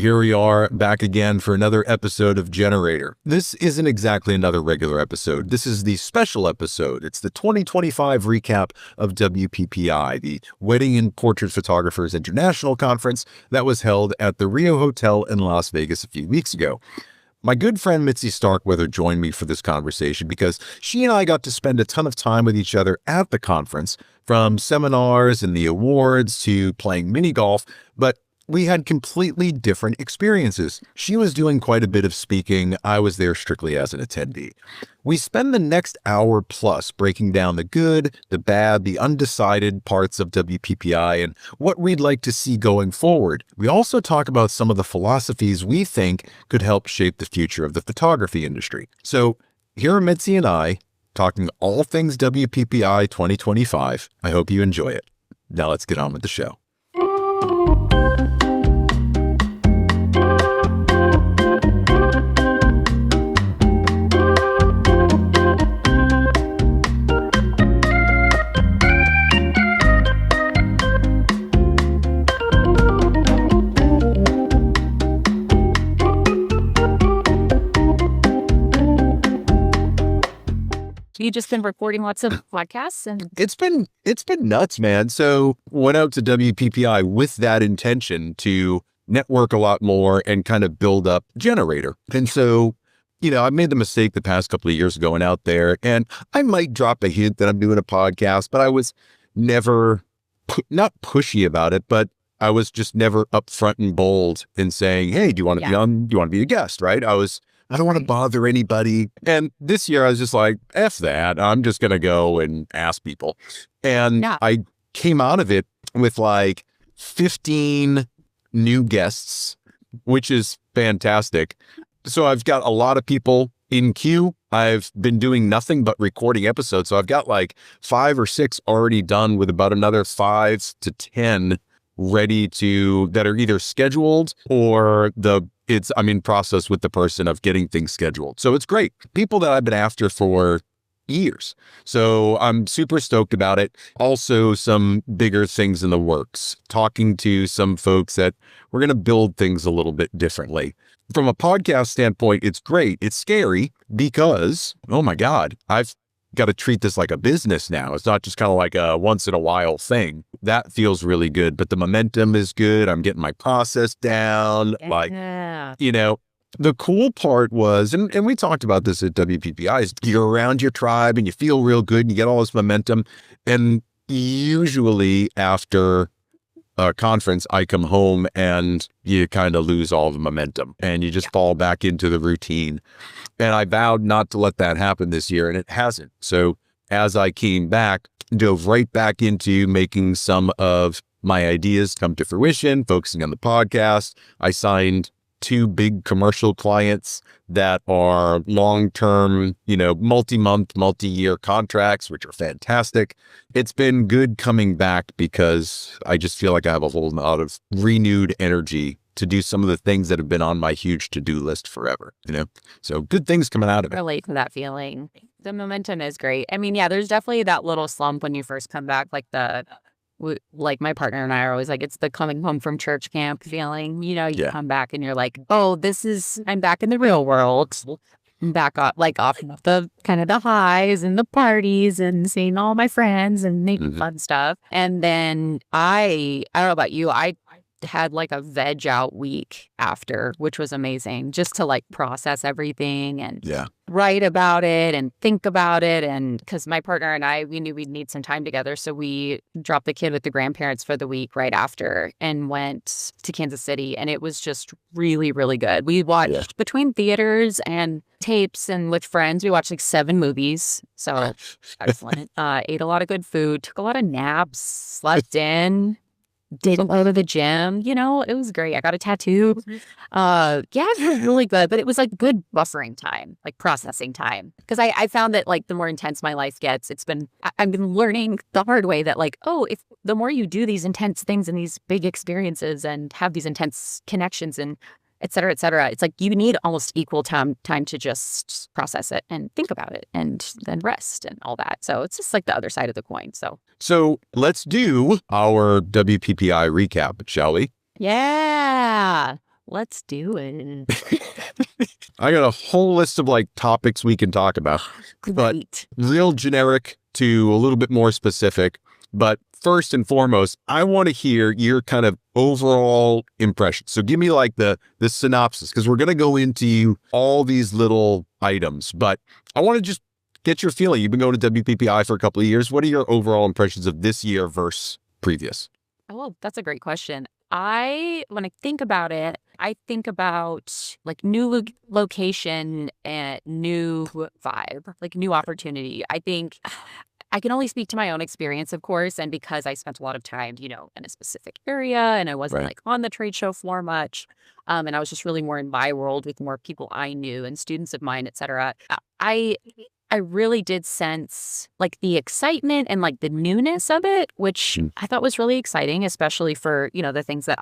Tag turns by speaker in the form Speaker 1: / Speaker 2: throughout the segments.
Speaker 1: here we are back again for another episode of Generator. This isn't exactly another regular episode. This is the special episode. It's the 2025 recap of WPPI, the Wedding and Portrait Photographers International Conference that was held at the Rio Hotel in Las Vegas a few weeks ago. My good friend Mitzi Starkweather joined me for this conversation because she and I got to spend a ton of time with each other at the conference, from seminars and the awards to playing mini golf, but we had completely different experiences. She was doing quite a bit of speaking. I was there strictly as an attendee. We spend the next hour plus breaking down the good, the bad, the undecided parts of WPPI and what we'd like to see going forward. We also talk about some of the philosophies we think could help shape the future of the photography industry. So here are Mitzi and I talking all things WPPI 2025. I hope you enjoy it. Now let's get on with the show.
Speaker 2: You just been recording lots of podcasts and
Speaker 1: It's been nuts, man. So went out to WPPI with that intention to network a lot more and kind of build up Generator. And so, I made the mistake the past couple of years going out there, and I might drop a hint that I'm doing a podcast, but I was never not pushy about it, but I was just never upfront and bold in saying, hey, do you want to be on? Do you want to be a guest? Right? I don't want to bother anybody. And this year I was just like, F that. I'm just going to go and ask people. And I came out of it with like 15 new guests, which is fantastic. So I've got a lot of people in queue. I've been doing nothing but recording episodes. So I've got like 5 or 6 already done, with about another 5 to 10 ready that are either scheduled or I'm in process with the person of getting things scheduled. So it's great. People that I've been after for years. So I'm super stoked about it. Also, some bigger things in the works. Talking to some folks that we're going to build things a little bit differently. From a podcast standpoint, it's great. It's scary because, oh my God, I've got to treat this like a business now. It's not just kind of like a once in a while thing. That feels really good, but the momentum is good. I'm getting my process down. The cool part was, and we talked about this at WPPI, is you're around your tribe and you feel real good and you get all this momentum. And usually after a conference, I come home and you kind of lose all the momentum and you just fall back into the routine. And I vowed not to let that happen this year, and it hasn't. So as I came back, dove right back into making some of my ideas come to fruition, focusing on the podcast. I signed 2 big commercial clients that are long-term, multi-month, multi-year contracts, which are fantastic. It's been good coming back because I just feel like I have a whole lot of renewed energy to do some of the things that have been on my huge to-do list forever, So good things coming out of it.
Speaker 2: Relate to that feeling. The momentum is great. I mean, there's definitely that little slump when you first come back, like my partner and I are always like, it's the coming home from church camp feeling. You come back and you're like, oh, I'm back in the real world. I'm back off of the kind of the highs and the parties and seeing all my friends and making fun stuff. And then I don't know about you, I had like a veg out week after, which was amazing, just to like process everything and write about it and think about it. And because my partner and I, we knew we'd need some time together, so we dropped the kid with the grandparents for the week right after and went to Kansas City, and it was just really, really good. We watched between theaters and tapes and with friends, we watched like 7 movies. So excellent. Ate a lot of good food, took a lot of naps, slept in, didn't go to the gym. It was great. I got a tattoo. It was really good, but it was like good buffering time, like processing time. Because I found that like the more intense my life gets, I've been learning the hard way that like, if the more you do these intense things and these big experiences and have these intense connections and et cetera, it's like you need almost equal time to just process it and think about it and then rest and all that. So it's just like the other side of the coin.
Speaker 1: So let's do our WPPI recap, shall we?
Speaker 2: Yeah. Let's do it.
Speaker 1: I got a whole list of like topics we can talk about, but
Speaker 2: Great.
Speaker 1: real generic to a little bit more specific. But first and foremost, I want to hear your kind of overall impression. So give me like the synopsis, because we're going to go into all these little items, but I want to just get your feeling. You've been going to WPPI for a couple of years. What are your overall impressions of this year versus previous?
Speaker 2: Oh, that's a great question. When I think about it, I think about like new location and new vibe, like new opportunity. I think I can only speak to my own experience, of course, and because I spent a lot of time, in a specific area and I wasn't
Speaker 1: Right.
Speaker 2: like on the trade show floor much, and I was just really more in my world with more people I knew and students of mine, et cetera. I really did sense like the excitement and like the newness of it, which I thought was really exciting, especially for, the things that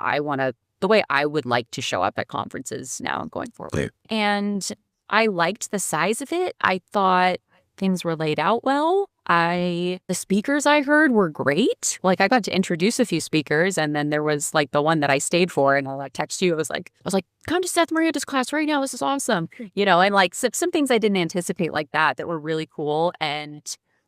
Speaker 2: the way I would like to show up at conferences now going forward.
Speaker 1: Yeah.
Speaker 2: And I liked the size of it. I thought things were laid out well. The speakers I heard were great. Like I got to introduce a few speakers, and then there was like the one that I stayed for, and I'll text you. I was like, come to Seth Maria's class right now. This is awesome. And like some things I didn't anticipate like that were really cool. And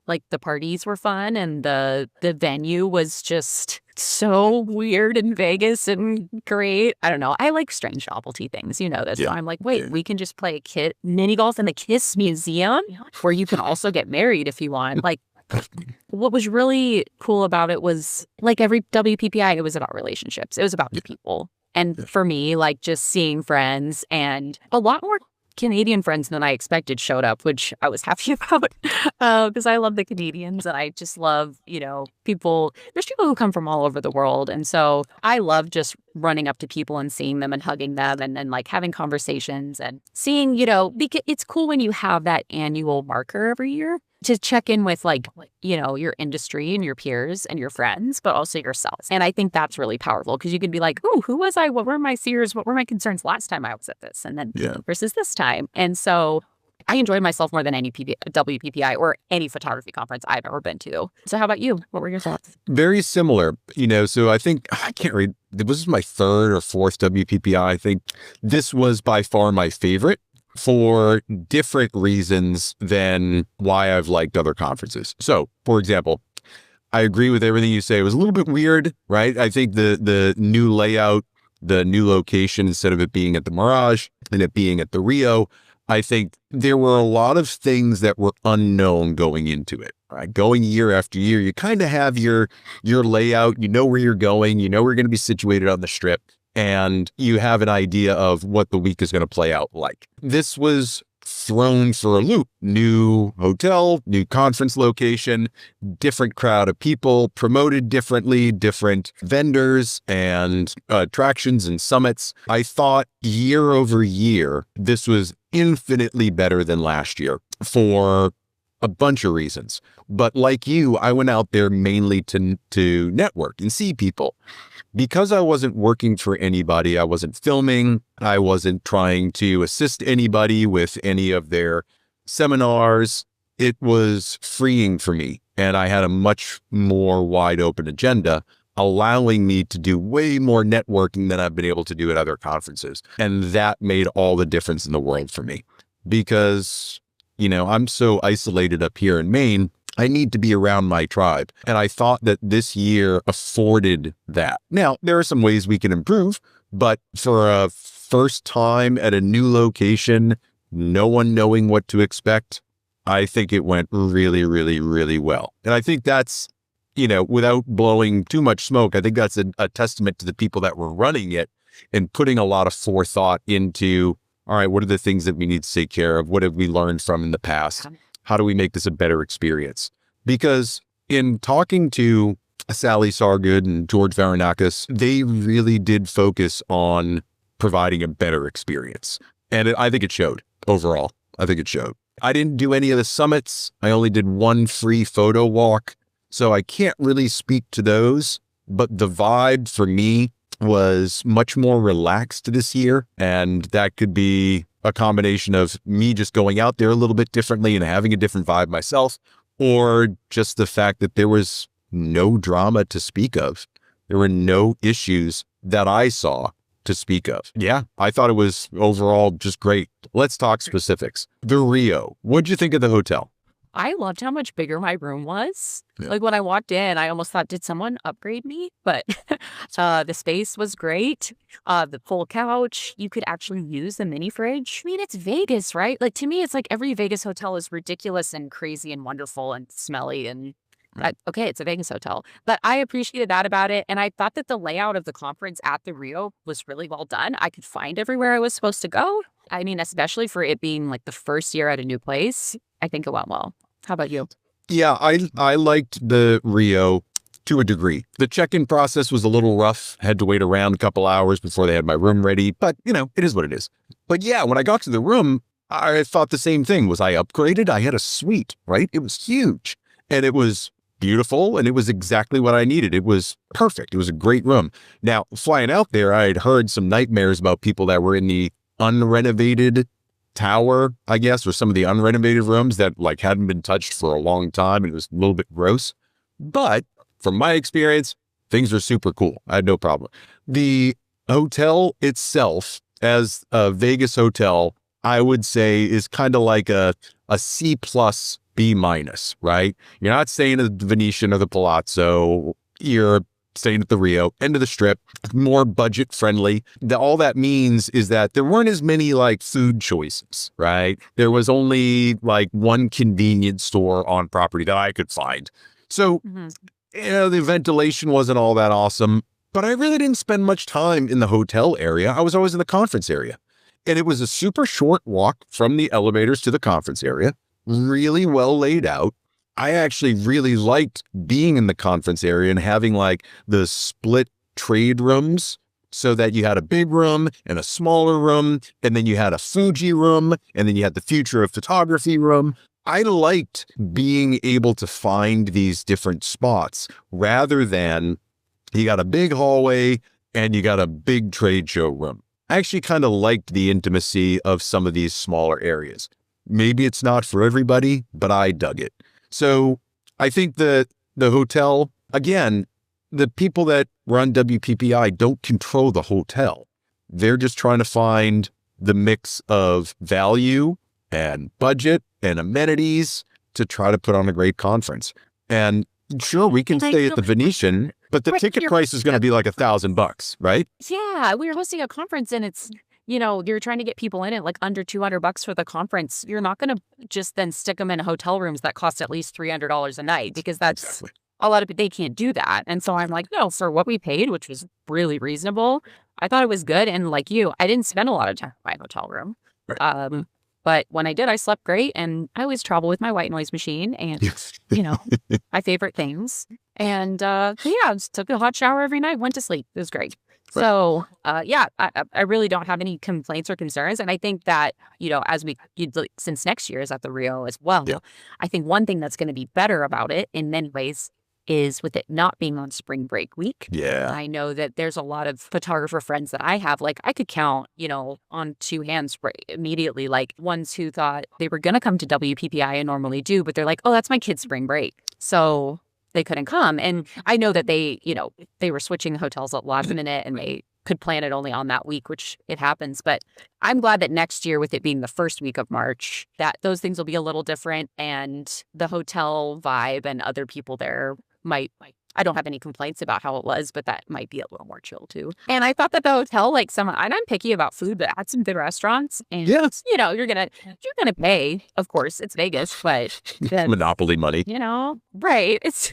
Speaker 2: like the parties were fun, and the venue was just so weird in Vegas and great. I don't know. I like strange novelty things. You know this.
Speaker 1: Yeah.
Speaker 2: So I'm like, wait, we can just play mini golf in the Kiss Museum where you can also get married if you want. Like, what was really cool about it was like every WPPI, it was about relationships. It was about the people. And for me, like just seeing friends, and a lot more Canadian friends than I expected showed up, which I was happy about because I love the Canadians and I just love, people. There's people who come from all over the world. And so I love just running up to people and seeing them and hugging them and then like having conversations and seeing, because it's cool when you have that annual marker every year to check in with like, your industry and your peers and your friends, but also yourself. And I think that's really powerful because you can be like, oh, who was I? What were my fears? What were my concerns last time I was at this? And then versus this time. And so I enjoyed myself more than any WPPI or any photography conference I've ever been to. So how about you? What were your thoughts?
Speaker 1: Very similar, so I think, I can't read, this was my third or fourth WPPI. I think this was by far my favorite for different reasons than why I've liked other conferences. So, for example, I agree with everything you say. It was a little bit weird, right? I think the new layout, the new location, instead of it being at the Mirage and it being at the Rio, I think there were a lot of things that were unknown going into it. Right? Going year after year, you kind of have your layout, you know where you're going, you know where you're going to be situated on the strip, and you have an idea of what the week is going to play out like. This was thrown for a loop. New hotel, new conference location, different crowd of people, promoted differently, different vendors and attractions and summits. I thought year over year, this was infinitely better than last year for a bunch of reasons. But like you, I went out there mainly to network and see people. Because I wasn't working for anybody, I wasn't filming, I wasn't trying to assist anybody with any of their seminars, it was freeing for me. And I had a much more wide open agenda, allowing me to do way more networking than I've been able to do at other conferences. And that made all the difference in the world for me. Because, I'm so isolated up here in Maine, I need to be around my tribe. And I thought that this year afforded that. Now, there are some ways we can improve, but for a first time at a new location, no one knowing what to expect, I think it went really, really, really well. And I think that's, without blowing too much smoke, I think that's a testament to the people that were running it and putting a lot of forethought into, all right, what are the things that we need to take care of? What have we learned from in the past? How do we make this a better experience? Because in talking to Sally Sargood and George Varanakis, they really did focus on providing a better experience. And I think it showed overall. I think it showed. I didn't do any of the summits. I only did one free photo walk. So I can't really speak to those. But the vibe for me was much more relaxed this year. And that could be a combination of me just going out there a little bit differently and having a different vibe myself, or just the fact that there was no drama to speak of. There were no issues that I saw to speak of. Yeah, I thought it was overall just great. Let's talk specifics. The Rio. What'd you think of the hotel?
Speaker 2: I loved how much bigger my room was.
Speaker 1: Yeah.
Speaker 2: Like when I walked in, I almost thought, did someone upgrade me? But the space was great. The full couch, you could actually use the mini fridge. I mean, it's Vegas, right? Like to me, it's like every Vegas hotel is ridiculous and crazy and wonderful and smelly and okay, it's a Vegas hotel. But I appreciated that about it. And I thought that the layout of the conference at the Rio was really well done. I could find everywhere I was supposed to go. I mean, especially for it being like the first year at a new place, I think it went well. How about you?
Speaker 1: Yeah, I liked the Rio to a degree. The check-in process was a little rough. Had to wait around a couple hours before they had my room ready. But, it is what it is. But yeah, when I got to the room, I thought the same thing. Was I upgraded? I had a suite, right? It was huge. And it was beautiful. And it was exactly what I needed. It was perfect. It was a great room. Now, flying out there, I had heard some nightmares about people that were in the unrenovated tower, I guess, or some of the unrenovated rooms that hadn't been touched for a long time. And it was a little bit gross. But from my experience, things are super cool. I had no problem. The hotel itself, as a Vegas hotel, I would say is kind of like a C plus, B minus, right? You're not staying at the Venetian or the Palazzo. You're staying at the Rio, end of the Strip, more budget friendly. All that means is that there weren't as many food choices, right? There was only one convenience store on property that I could find. So, the ventilation wasn't all that awesome, but I really didn't spend much time in the hotel area. I was always in the conference area. And it was a super short walk from the elevators to the conference area, really well laid out. I actually really liked being in the conference area and having the split trade rooms so that you had a big room and a smaller room, and then you had a Fuji room, and then you had the future of photography room. I liked being able to find these different spots rather than you got a big hallway and you got a big trade show room. I actually kind of liked the intimacy of some of these smaller areas. Maybe it's not for everybody, but I dug it. So I think the hotel, again, the people that run WPPI don't control the hotel. They're just trying to find the mix of value and budget and amenities to try to put on a great conference. And sure, we can stay at the Venetian, but the ticket price is going to be $1,000, right?
Speaker 2: Yeah, we were hosting a conference and it's, you're trying to get people in at under $200 for the conference. You're not going to just then stick them in hotel rooms that cost at least $300 a night because that's a lot of they can't do that. And so I'm like, no, for what we paid, which was really reasonable, I thought it was good. And like you, I didn't spend a lot of time in my hotel room.
Speaker 1: Right.
Speaker 2: But when I did, I slept great. And I always travel with my white noise machine and, my favorite things. And just took a hot shower every night, went to sleep. It was great. Right. So, I really don't have any complaints or concerns. And I think that, since next year is at the Rio as well, I think one thing that's going to be better about it in many ways is with it not being on spring break week.
Speaker 1: Yeah.
Speaker 2: I know that there's a lot of photographer friends that I have, I could count, on two hands immediately, ones who thought they were going to come to WPPI and normally do, but they're like, oh, that's my kid's spring break. So they couldn't come. And I know that they were switching hotels at last minute and they could plan it only on that week, which it happens. But I'm glad that next year, with it being the first week of March, that those things will be a little different and the hotel vibe and other people there might I don't have any complaints about how it was, but that might be a little more chill too. And I thought that the hotel, and I'm picky about food, but had some good restaurants. And you're gonna pay, of course, it's Vegas, but
Speaker 1: monopoly money.
Speaker 2: Right. It's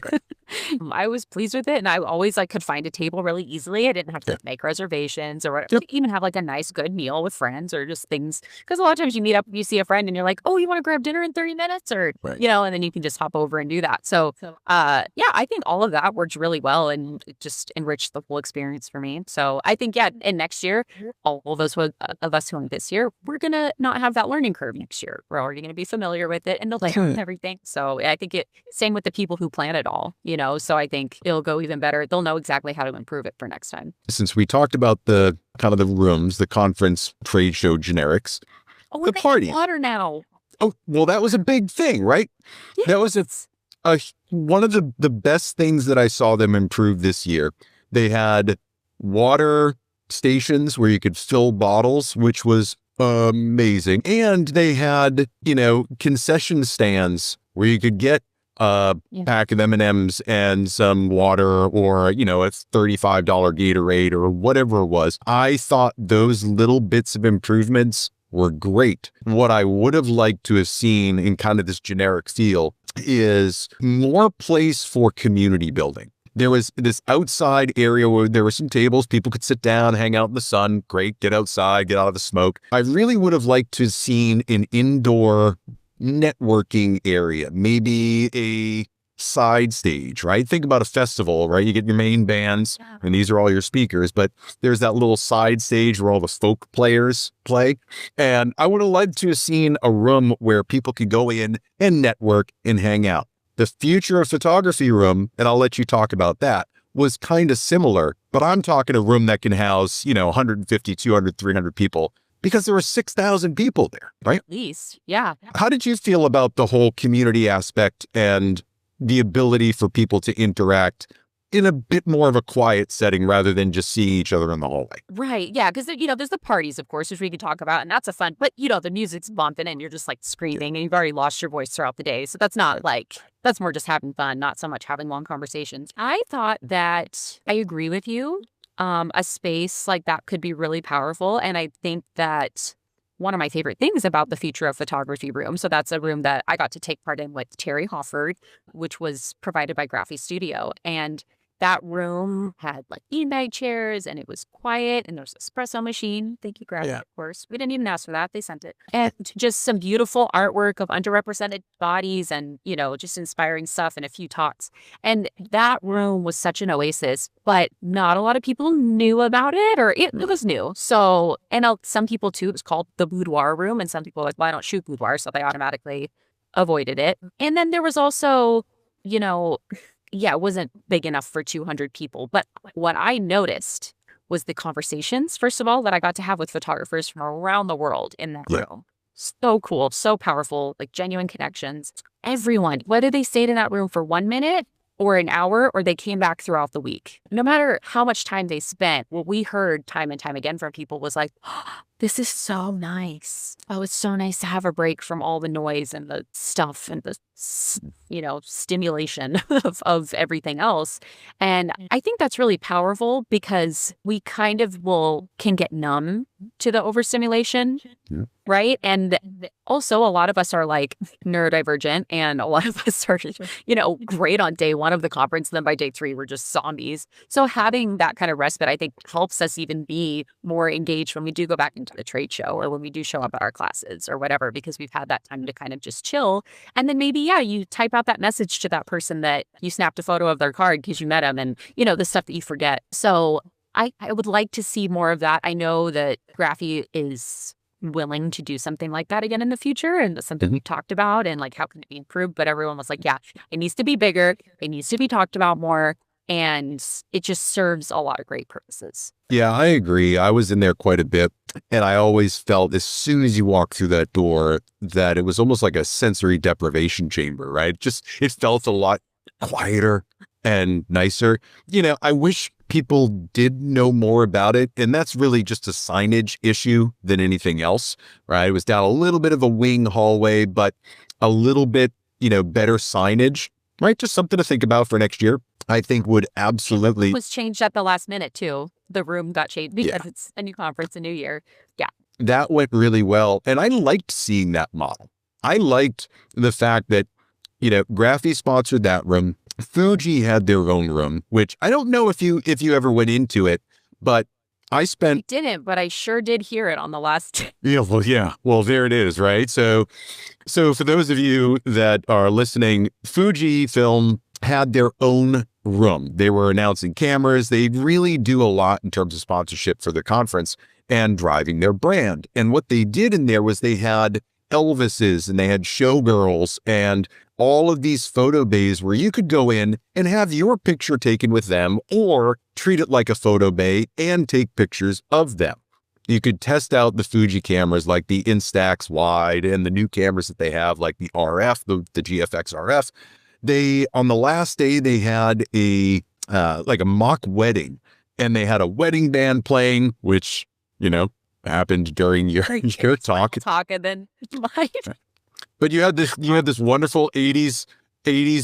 Speaker 2: I was pleased with it, and I always could find a table really easily. I didn't have to make reservations or even have a nice good meal with friends or just things. Because a lot of times you meet up, you see a friend, and you're like, oh, you want to grab dinner in 30 minutes, or and then you can just hop over and do that. So I think all of that worked really well, and it just enriched the whole experience for me. So I think and next year, all of those of us who went this year, we're gonna not have that learning curve next year. We're already gonna be familiar with it and the layout and everything. So I think same with the people who plan it all. So I think it'll go even better. They'll know exactly how to improve it for next time.
Speaker 1: Since we talked about the kind of the rooms, the conference trade show generics,
Speaker 2: the party water now.
Speaker 1: Oh, well, that was a big thing, right? Yes. That was one of the best things that I saw them improve this year. They had water stations where you could fill bottles, which was amazing. And they had, concession stands where you could get a pack of M&Ms and some water or, a $35 Gatorade or whatever it was. I thought those little bits of improvements were great. What I would have liked to have seen in kind of this generic feel is more place for community building. There was this outside area where there were some tables, people could sit down, hang out in the sun. Great, get outside, get out of the smoke. I really would have liked to have seen an indoor networking area, maybe a side stage, right? Think about a festival, right? You get your main bands and these are all your speakers, but there's that little side stage where all the folk players play. And I would have liked to have seen a room where people could go in and network and hang out. The future of photography room, and I'll let you talk about that, was kind of similar, but I'm talking a room that can house, 150, 200, 300 people because there were 6,000 people there, right?
Speaker 2: At least, yeah.
Speaker 1: How did you feel about the whole community aspect and the ability for people to interact in a bit more of a quiet setting rather than just seeing each other in the hallway?
Speaker 2: Right. Yeah. Because, there's the parties, of course, which we can talk about. And that's a fun, but, the music's bumping and you're just like screaming and you've already lost your voice throughout the day. So that's not that's more just having fun, not so much having long conversations. I thought that I agree with you. A space like that could be really powerful. And I think that one of my favorite things about the future of photography room. So that's a room that I got to take part in with Terry Hofford, which was provided by Graphy Studio. And that room had beanbag chairs and it was quiet and there's an espresso machine. Thank you, Graphy, of course. We didn't even ask for that. They sent it. And just some beautiful artwork of underrepresented bodies and, just inspiring stuff and a few talks. And that room was such an oasis, but not a lot of people knew about it or it was new. So, and some people too, it was called the boudoir room. And some people were like, well, I don't shoot boudoir. So they automatically avoided it. And then there was also, it wasn't big enough for 200 people. But what I noticed was the conversations, first of all, that I got to have with photographers from around the world in that room. So cool, so powerful, genuine connections. Everyone, whether they stayed in that room for 1 minute or an hour, or they came back throughout the week, no matter how much time they spent, what we heard time and time again from people was like, oh, this is so nice. Oh, it's so nice to have a break from all the noise and the stuff and the, stimulation of everything else. And I think that's really powerful because we kind of can get numb to the overstimulation, right? And also a lot of us are neurodivergent and a lot of us are, great on day one of the conference. And then by day 3, we're just zombies. So having that kind of respite, I think helps us even be more engaged when we do go back into the trade show or when we do show up at our classes or whatever, because we've had that time to kind of just chill. And then maybe, you type out that message to that person that you snapped a photo of their card because you met them and, the stuff that you forget. So I would like to see more of that. I know that Graphy is willing to do something like that again in the future. And that's something we talked about and how can it be improved? But everyone was like, yeah, it needs to be bigger. It needs to be talked about more. And it just serves a lot of great purposes.
Speaker 1: Yeah, I agree. I was in there quite a bit. And I always felt as soon as you walk through that door that it was almost like a sensory deprivation chamber, right? It felt a lot quieter and nicer. I wish people did know more about it. And that's really just a signage issue than anything else, right? It was down a little bit of a wing hallway, but a little bit, better signage, right? Just something to think about for next year. I think would absolutely.
Speaker 2: It was changed at the last minute too. The room got changed because it's a new conference, a new year. Yeah.
Speaker 1: That went really well. And I liked seeing that model. I liked the fact that, Graphy sponsored that room. Fuji had their own room, which I don't know if you ever went into it, but I
Speaker 2: didn't, but I sure did hear it on the last.
Speaker 1: Yeah. Well, there it is, right? So for those of you that are listening, Fujifilm had their own room. They were announcing cameras. They really do a lot in terms of sponsorship for the conference and driving their brand. And what they did in there was they had Elvises and they had showgirls and all of these photo bays where you could go in and have your picture taken with them or treat it like a photo bay and take pictures of them. You could test out the Fuji cameras like the Instax wide and the new cameras that they have like the RF, the GFX RF. On the last day, they had a mock wedding and they had a wedding band playing, which, happened during your talk.
Speaker 2: And then mine.
Speaker 1: But you had this wonderful 80s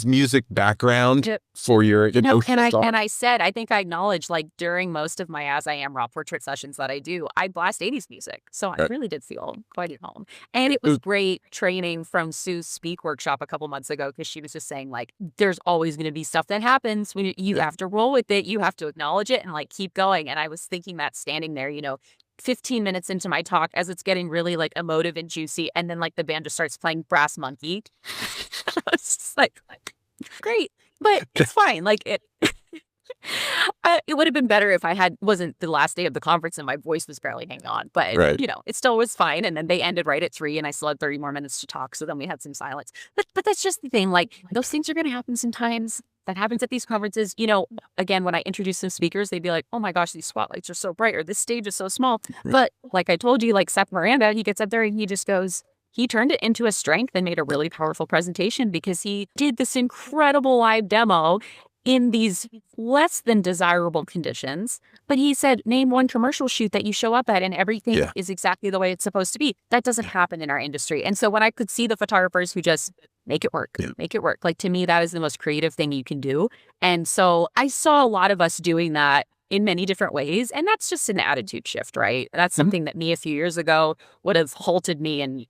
Speaker 1: music background for your
Speaker 2: and I said, I think I acknowledged, like, during most of my As I Am raw portrait sessions that I do, I blast 80s music. So I really did feel quite at home. And it was great training from Sue's speak workshop a couple months ago, because she was just saying, like, there's always going to be stuff that happens when you have to roll with it. You have to acknowledge it and, like, keep going. And I was thinking that standing there, 15 minutes into my talk, as it's getting really, like, emotive and juicy, and then, like, the band just starts playing Brass Monkey. I was just like, great, but it's fine. Like, it would have been better if wasn't the last day of the conference and my voice was barely hanging on, but it still was fine. And then they ended right at 3, and I still had 30 more minutes to talk. So then we had some silence, but that's just the thing. Like, those things are going to happen sometimes. That happens at these conferences. Again, when I introduce some speakers, they'd be like, oh my gosh, these spotlights are so bright, or this stage is so small. But like I told you, like Seth Miranda, he gets up there and he just goes, he turned it into a strength and made a really powerful presentation, because he did this incredible live demo in these less than desirable conditions. But he said, name one commercial shoot that you show up at and everything is exactly the way it's supposed to be. That doesn't happen in our industry. And so when I could see the photographers who just make it work, like, to me, that is the most creative thing you can do. And so I saw a lot of us doing that in many different ways. And that's just an attitude shift, right? That's something that me a few years ago would have halted me and,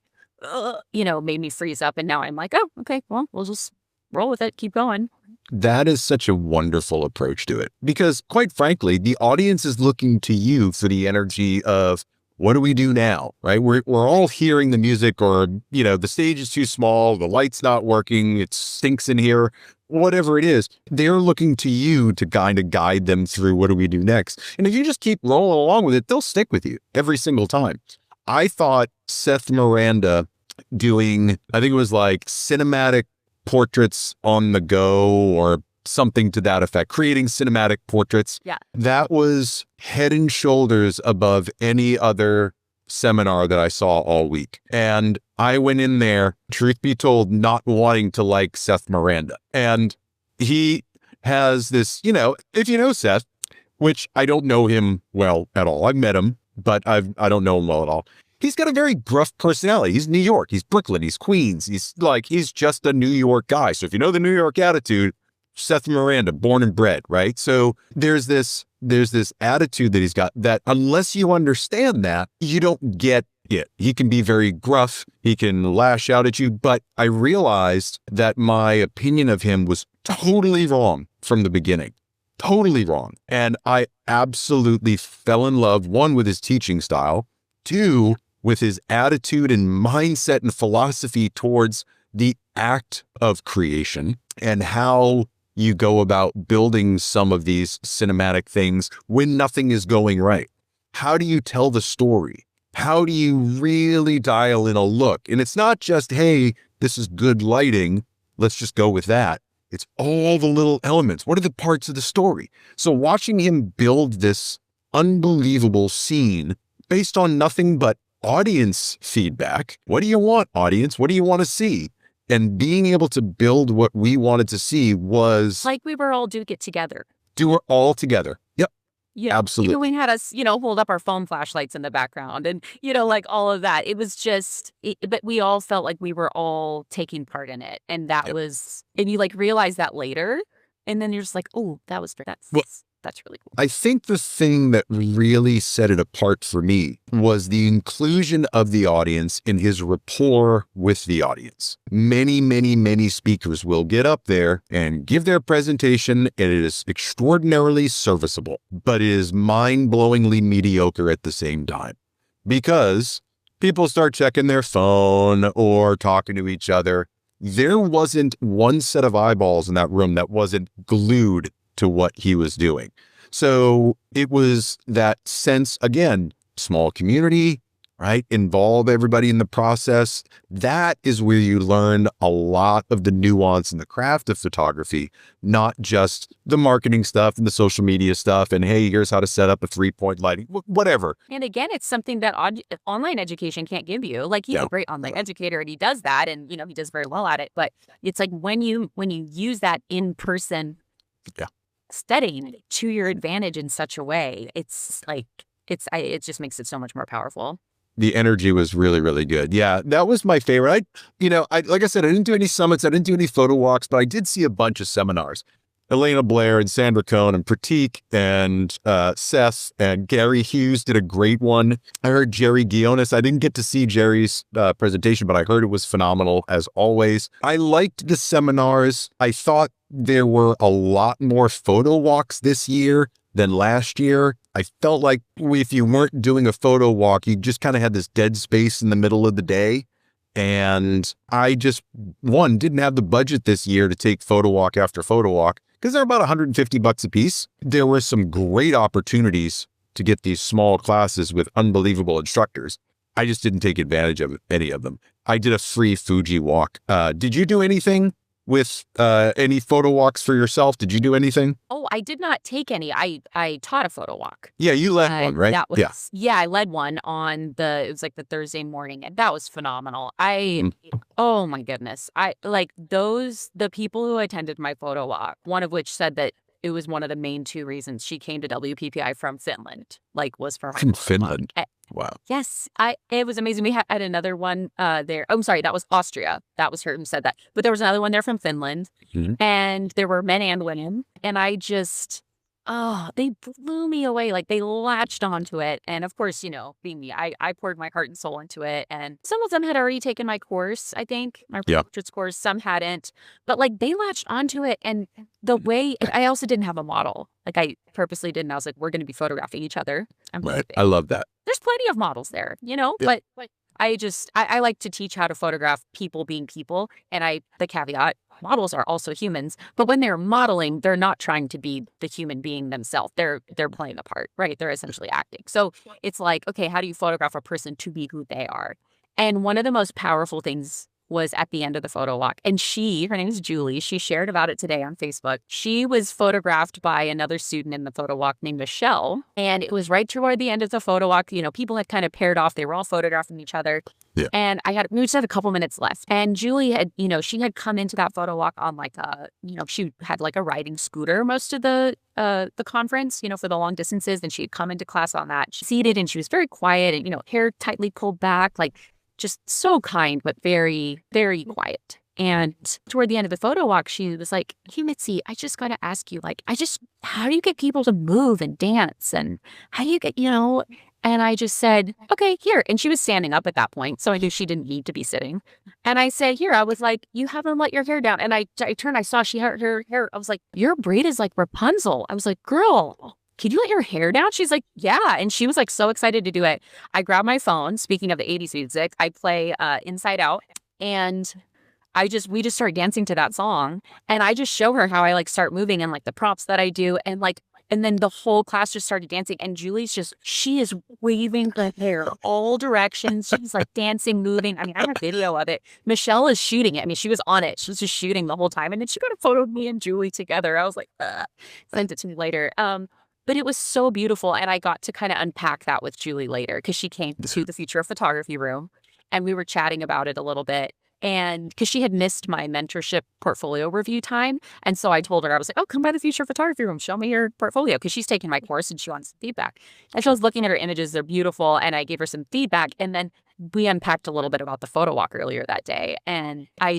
Speaker 2: made me freeze up. And now I'm like, oh, okay, well, we'll just roll with it. Keep going.
Speaker 1: That is such a wonderful approach to it, because quite frankly, the audience is looking to you for the energy of, what do we do now? Right? We're all hearing the music, or, the stage is too small, the light's not working, it stinks in here, whatever it is. They're looking to you to kind of guide them through, what do we do next? And if you just keep rolling along with it, they'll stick with you every single time. I thought Seth Miranda doing, I think it was like cinematic portraits on the go, or something to that effect, creating cinematic portraits.
Speaker 2: Yeah.
Speaker 1: That was head and shoulders above any other seminar that I saw all week. And I went in there, truth be told, not wanting to like Seth Miranda. And he has this, if you know Seth, which I don't know him well at all. I've met him, but I don't know him well at all. He's got a very gruff personality. He's New York. He's Brooklyn. He's Queens. He's just a New York guy. So if you know the New York attitude, Seth Miranda, born and bred, right? So there's this attitude that he's got that, unless you understand that, you don't get it. He can be very gruff. He can lash out at you. But I realized that my opinion of him was totally wrong from the beginning. Totally wrong. And I absolutely fell in love, one, with his teaching style, two, with his attitude and mindset and philosophy towards the act of creation, and how you go about building some of these cinematic things when nothing is going right. How do you tell the story? How do you really dial in a look? And it's not just, hey, this is good lighting, let's just go with that. It's all the little elements. What are the parts of the story? So watching him build this unbelievable scene based on nothing but audience feedback. What do you want, audience? What do you want to see? And being able to build what we wanted to see was
Speaker 2: like we were all doing it together.
Speaker 1: Do it all together. Yep.
Speaker 2: Yeah,
Speaker 1: absolutely.
Speaker 2: Even we had us, hold up our phone flashlights in the background, and like all of that. It was just, but we all felt like we were all taking part in it, and that was, and you like realize that later, and then you're just like, oh, that was that's really cool.
Speaker 1: I think the thing that really set it apart for me was the inclusion of the audience in his rapport with the audience. Many, many, many speakers will get up there and give their presentation, and it is extraordinarily serviceable, but it is mind-blowingly mediocre at the same time, because people start checking their phone or talking to each other. There wasn't one set of eyeballs in that room that wasn't glued to what he was doing. So it was that sense, again, small community, right? Involve everybody in the process. That is where you learn a lot of the nuance and the craft of photography, not just the marketing stuff and the social media stuff. And hey, here's how to set up a 3-point lighting, whatever.
Speaker 2: And again, it's something that online education can't give you. Like, he's a great online educator, and he does that, and he does very well at it. But it's like when you use that in person setting to your advantage in such a way. It's like, it just makes it so much more powerful.
Speaker 1: The energy was really, really good. Yeah, that was my favorite. Like I said, I didn't do any summits. I didn't do any photo walks, but I did see a bunch of seminars. Elena Blair and Sandra Cohn and Pratik and Seth and Gary Hughes did a great one. I heard Jerry Guionis. I didn't get to see Jerry's presentation, but I heard it was phenomenal as always. I liked the seminars. I thought there were a lot more photo walks this year than last year. I felt like if you weren't doing a photo walk, you just kind of had this dead space in the middle of the day. And I just, didn't have the budget this year to take photo walk after photo walk because they're about $150 a piece. There were some great opportunities to get these small classes with unbelievable instructors. I just didn't take advantage of any of them. I did a free Fuji walk. Did you do anything with any photo walks for yourself? Did you do anything?
Speaker 2: Oh, I did not take any. I taught a photo walk.
Speaker 1: Yeah, you led one, right?
Speaker 2: That was, yeah, I led one on it was like the Thursday morning, and that was phenomenal. Oh my goodness. The people who attended my photo walk, one of which said that it was one of the main two reasons she came to WPPI from Finland, was for
Speaker 1: from Finland. Wow.
Speaker 2: Yes, it was amazing. We had another one there. Oh, I'm sorry, that was Austria. That was her who said that. But there was another one there from Finland, and there were men and women. And I just, they blew me away. They latched onto it. And of course, being me, I poured my heart and soul into it. And some of them had already taken my course, I think, my portraits course. Some hadn't. But they latched onto it. And the way, I also didn't have a model. I purposely didn't. I was like, we're going to be photographing each other.
Speaker 1: Right. I love that.
Speaker 2: There's plenty of models there, but I like to teach how to photograph people being people. And the caveat, models are also humans, but when they're modeling, they're not trying to be the human being themselves. They're playing a part, right? They're essentially acting. So it's like, okay, how do you photograph a person to be who they are? And one of the most powerful things was at the end of the photo walk. And her name is Julie. She shared about it today on Facebook. She was photographed by another student in the photo walk named Michelle. And it was right toward the end of the photo walk. People had kind of paired off. They were all photographing each other.
Speaker 1: Yeah.
Speaker 2: And we just had a couple minutes left. And Julie had, she had come into that photo walk on she had a riding scooter most of the conference, for the long distances. And she had come into class on that. She seated and she was very quiet and, hair tightly pulled back, just so kind, but very, very quiet. And toward the end of the photo walk, she was like, hey, Mitzi, I just got to ask you, how do you get people to move and dance? And how do you get, And I just said, okay, here. And she was standing up at that point, so I knew she didn't need to be sitting. And I said, here, I was like, you haven't let your hair down. And I turned, I saw she had her hair. I was like, your braid is like Rapunzel. I was like, girl, could you let your hair down? She's like, yeah. And she was so excited to do it. I grabbed my phone. Speaking of the 80s music, I play Inside Out. And we just start dancing to that song. And I just show her how I start moving and the props that I do. And then the whole class just started dancing. And Julie's she is waving her hair all directions. She's dancing, moving. I mean, I have video of it. Michelle is shooting it. I mean, she was on it. She was just shooting the whole time. And then she got a photo of me and Julie together. I was like, sent it to me later. But it was so beautiful. And I got to kind of unpack that with Julie later because she came to the Future of Photography room and we were chatting about it a little bit. And because she had missed my mentorship portfolio review time. And so I told her, I was like, oh, come by the Future Photography room. Show me your portfolio. Because she's taking my course and she wants some feedback. And she was looking at her images. They're beautiful. And I gave her some feedback. And then we unpacked a little bit about the photo walk earlier that day. And I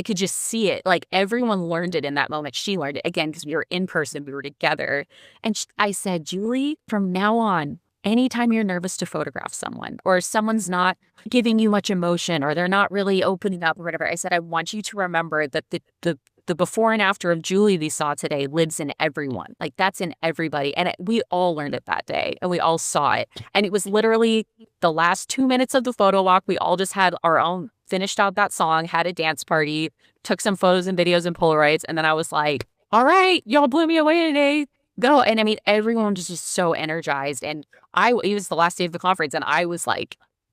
Speaker 2: could just see it. Everyone learned it in that moment. She learned it again because we were in person. We were together. And I said, Julie, from now on, anytime you're nervous to photograph someone or someone's not giving you much emotion or they're not really opening up or whatever, I said, I want you to remember that the before and after of Julie we saw today lives in everyone. That's in everybody. And we all learned it that day and we all saw it. And it was literally the last 2 minutes of the photo walk. We all just had our own, finished out that song, had a dance party, took some photos and videos and Polaroids. And then I was like, all right, y'all blew me away today. Go. And I mean, everyone was just so energized. And it was the last day of the conference and I was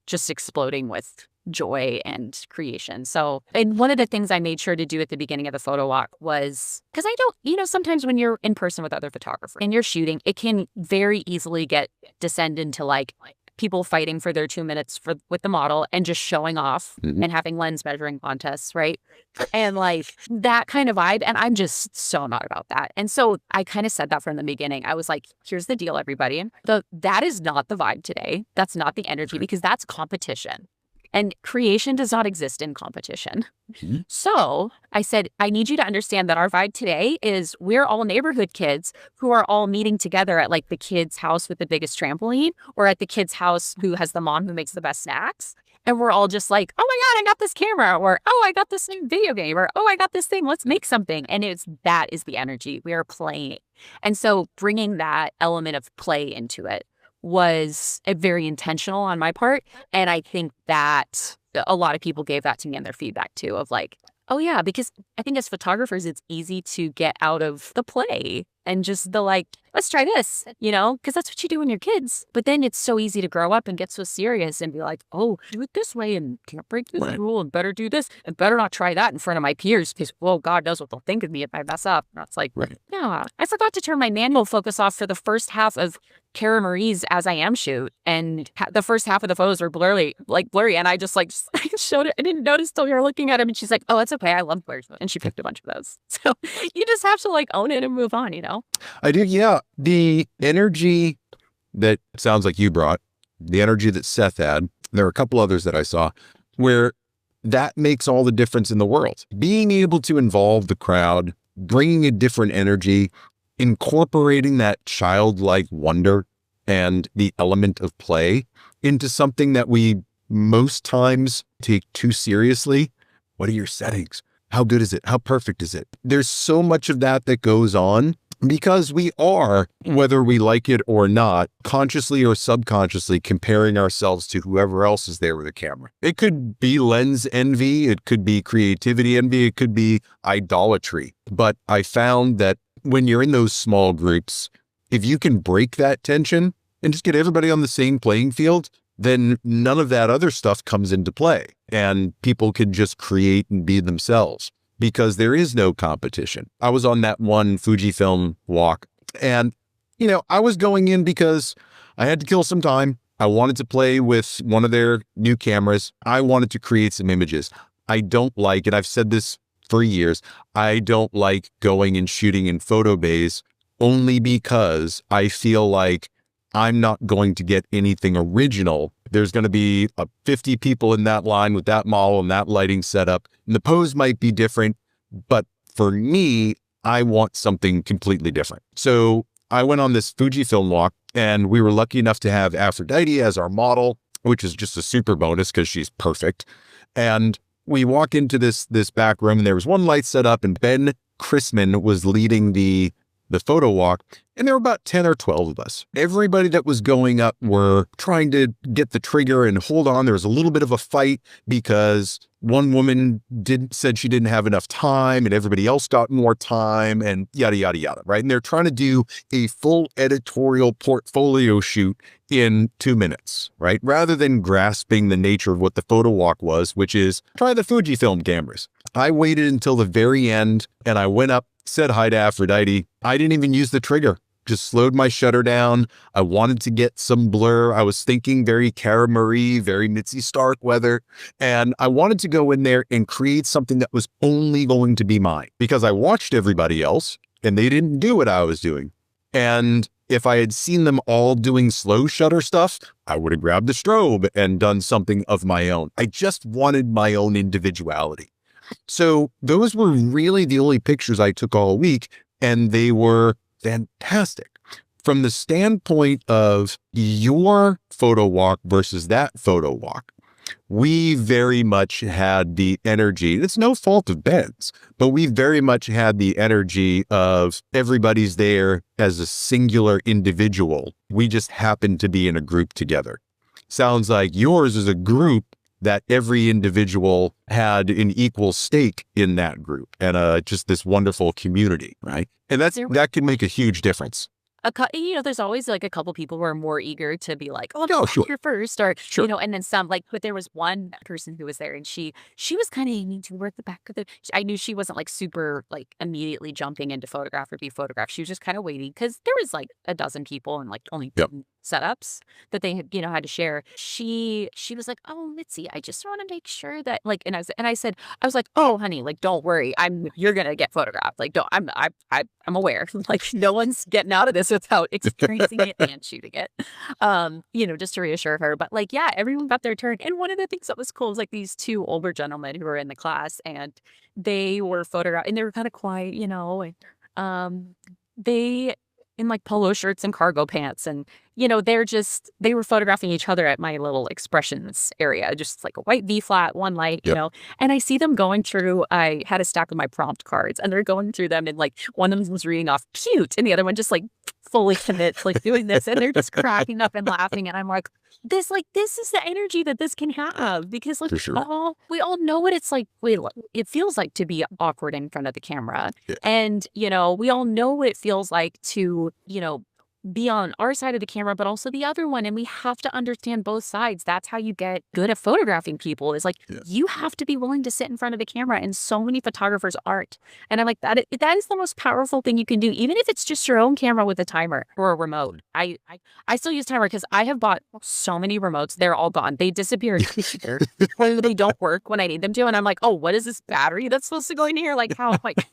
Speaker 2: just exploding with joy and creation. So, and one of the things I made sure to do at the beginning of the photo walk was, because I don't, sometimes when you're in person with other photographers and you're shooting, it can very easily descend into people fighting for their 2 minutes with the model and just showing off and having lens measuring contests, right? And like that kind of vibe. And I'm just so not about that. And so I kind of said that from the beginning. I was like, here's the deal, everybody. That is not the vibe today. That's not the energy, because that's competition. And creation does not exist in competition. So I said, I need you to understand that our vibe today is we're all neighborhood kids who are all meeting together at like the kid's house with the biggest trampoline, or at the kid's house who has the mom who makes the best snacks. And we're all just like, oh my God, I got this camera, or oh, I got this new video game, or oh, I got this thing, let's make something. And that is the energy. We are playing. And so bringing that element of play into it was very intentional on my part. And I think that a lot of people gave that to me in their feedback too, of like, oh yeah, because I think as photographers, it's easy to get out of the play and just the like, let's try this, because that's what you do when you're kids. But then it's so easy to grow up and get so serious and be like, oh, do it this way and can't break this rule and better do this and better not try that in front of my peers because, well, God knows what they'll think of me if I mess up. And it's like, yeah, I forgot to turn my manual focus off for the first half of Cara Marie's As I Am shoot. And the first half of the photos were blurry. And I just like I showed it. I didn't notice till we were looking at him. And she's like, oh, it's okay. I love blurs. And she picked a bunch of those. So you just have to like own it and move on,
Speaker 1: I do. Yeah. The energy that sounds like you brought, the energy that Seth had, there are a couple others that I saw where that makes all the difference in the world. Being able to involve the crowd, bringing a different energy, incorporating that childlike wonder and the element of play into something that we most times take too seriously. What are your settings? How good is it? How perfect is it? There's so much of that goes on because we are, whether we like it or not, consciously or subconsciously comparing ourselves to whoever else is there with a camera. It could be lens envy. It could be creativity envy. It could be idolatry. But I found that when you're in those small groups, if you can break that tension and just get everybody on the same playing field, then none of that other stuff comes into play and people can just create and be themselves because there is no competition. I was on that one Fujifilm walk and, I was going in because I had to kill some time. I wanted to play with one of their new cameras. I wanted to create some images. I don't like, and I've said this for years, I don't like going and shooting in photo bays only because I feel like I'm not going to get anything original. There's going to be 50 people in that line with that model and that lighting setup. And the pose might be different, but for me, I want something completely different. So I went on this Fujifilm walk and we were lucky enough to have Aphrodite as our model, which is just a super bonus because she's perfect. And we walk into this back room and there was one light set up and Ben Chrisman was leading the photo walk. And there were about 10 or 12 of us. Everybody that was going up were trying to get the trigger and hold on. There was a little bit of a fight because one woman said she didn't have enough time and everybody else got more time and yada, yada, yada, right? And they're trying to do a full editorial portfolio shoot in 2 minutes, right? Rather than grasping the nature of what the photo walk was, which is try the Fujifilm cameras. I waited until the very end and I went up, said hi to Aphrodite. I didn't even use the trigger, just slowed my shutter down. I wanted to get some blur. I was thinking very Cara Marie, very Mitzi Starkweather. And I wanted to go in there and create something that was only going to be mine because I watched everybody else and they didn't do what I was doing. And if I had seen them all doing slow shutter stuff, I would have grabbed the strobe and done something of my own. I just wanted my own individuality. So those were really the only pictures I took all week, and they were fantastic. From the standpoint of your photo walk versus that photo walk, we very much had the energy. It's no fault of Ben's, but we very much had the energy of everybody's there as a singular individual. We just happened to be in a group together. Sounds like yours is a group that every individual had an equal stake in that group and just this wonderful community, right? And that can make a huge difference.
Speaker 2: There's always like a couple people who are more eager to be like, oh,
Speaker 1: sure.
Speaker 2: Here first, or,
Speaker 1: Sure.
Speaker 2: And then some but there was one person who was there and she was kind of aiming toward the back of I knew she wasn't like super like immediately jumping into photograph or be photographed. She was just kind of waiting because there was like a dozen people and like only
Speaker 1: Yep.
Speaker 2: setups that they had, had to share. She was like, "Oh, Mitzi, I just want to make sure that like," and I said, I was like, "Oh, honey, like, don't worry. You're going to get photographed. Like, don't, I'm aware. Like, no one's getting out of this without experiencing it and shooting it." Just to reassure her. But like, yeah, everyone got their turn. And one of the things that was cool was like these two older gentlemen who were in the class, and they were photographed, and they were kind of quiet, and they in like polo shirts and cargo pants, and they were photographing each other at my little expressions area, just like a white V flat, one light, and I see them going through. I had a stack of my prompt cards, and they're going through them, and like one of them was reading off cute, and the other one just like fully commits, like doing this, and they're just cracking up and laughing, and I'm like, this is the energy that this can have, because like we all know what it's like. It feels like to be awkward in front of the camera, and we all know what it feels like to be on our side of the camera, but also the other one. And we have to understand both sides. That's how you get good at photographing people, is like, you have to be willing to sit in front of the camera. And so many photographers aren't. And I'm like, that is the most powerful thing you can do, even if it's just your own camera with a timer or a remote. I still use timer because I have bought so many remotes. They're all gone. They disappeared. They don't work when I need them to. And I'm like, oh, what is this battery that's supposed to go in here? Like, how? Like,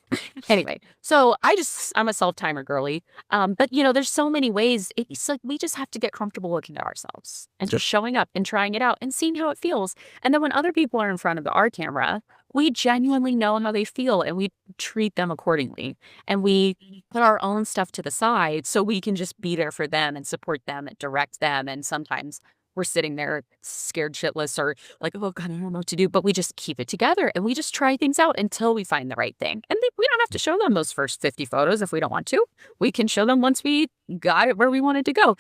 Speaker 2: anyway, so I'm a self-timer girly. But there's so many ways. It's like we just have to get comfortable looking at ourselves and just showing up and trying it out and seeing how it feels. And then when other people are in front of our camera, we genuinely know how they feel, and we treat them accordingly. And we put our own stuff to the side so we can just be there for them and support them and direct them. And sometimes we're sitting there scared shitless or like, oh God, I don't know what to do. But we just keep it together and we just try things out until we find the right thing. And we don't have to show them those first 50 photos if we don't want to. We can show them once we got it where we wanted to go,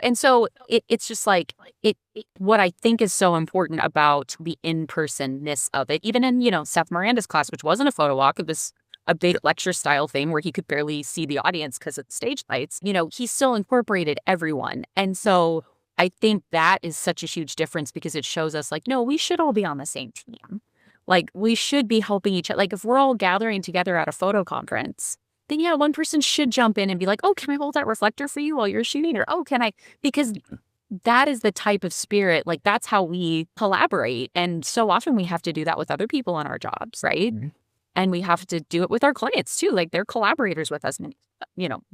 Speaker 2: And so it's just like what I think is so important about the in-person-ness of it, even in, Seth Miranda's class, which wasn't a photo walk, it was a big lecture style thing where he could barely see the audience because of the stage lights, he still incorporated everyone. And so I think that is such a huge difference, because it shows us like, no, we should all be on the same team. Like, we should be helping each other. Like, if we're all gathering together at a photo conference, then yeah, one person should jump in and be like, oh, can I hold that reflector for you while you're shooting? Or, oh, can I? Because that is the type of spirit, like that's how we collaborate. And so often we have to do that with other people in our jobs, right? Mm-hmm. And we have to do it with our clients too. Like, they're collaborators with us,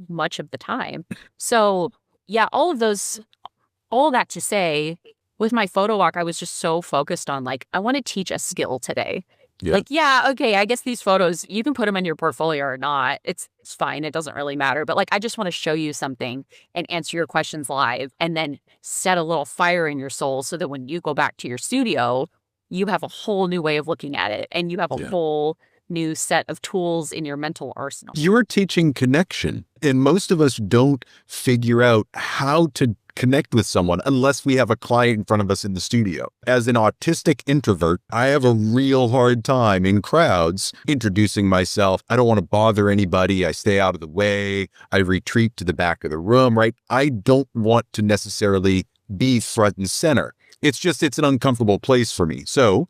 Speaker 2: much of the time. So yeah, all that to say, with my photo walk, I was just so focused on like, I want to teach a skill today. Yeah. Like, yeah, okay, I guess these photos, you can put them in your portfolio or not. It's fine. It doesn't really matter. But like, I just want to show you something and answer your questions live, and then set a little fire in your soul so that when you go back to your studio, you have a whole new way of looking at it, and you have a whole new set of tools in your mental arsenal.
Speaker 1: You're teaching connection, and most of us don't figure out how to connect with someone unless we have a client in front of us in the studio. As an autistic introvert, I have a real hard time in crowds introducing myself. I don't want to bother anybody. I stay out of the way. I retreat to the back of the room, right? I don't want to necessarily be front and center. It's an uncomfortable place for me. So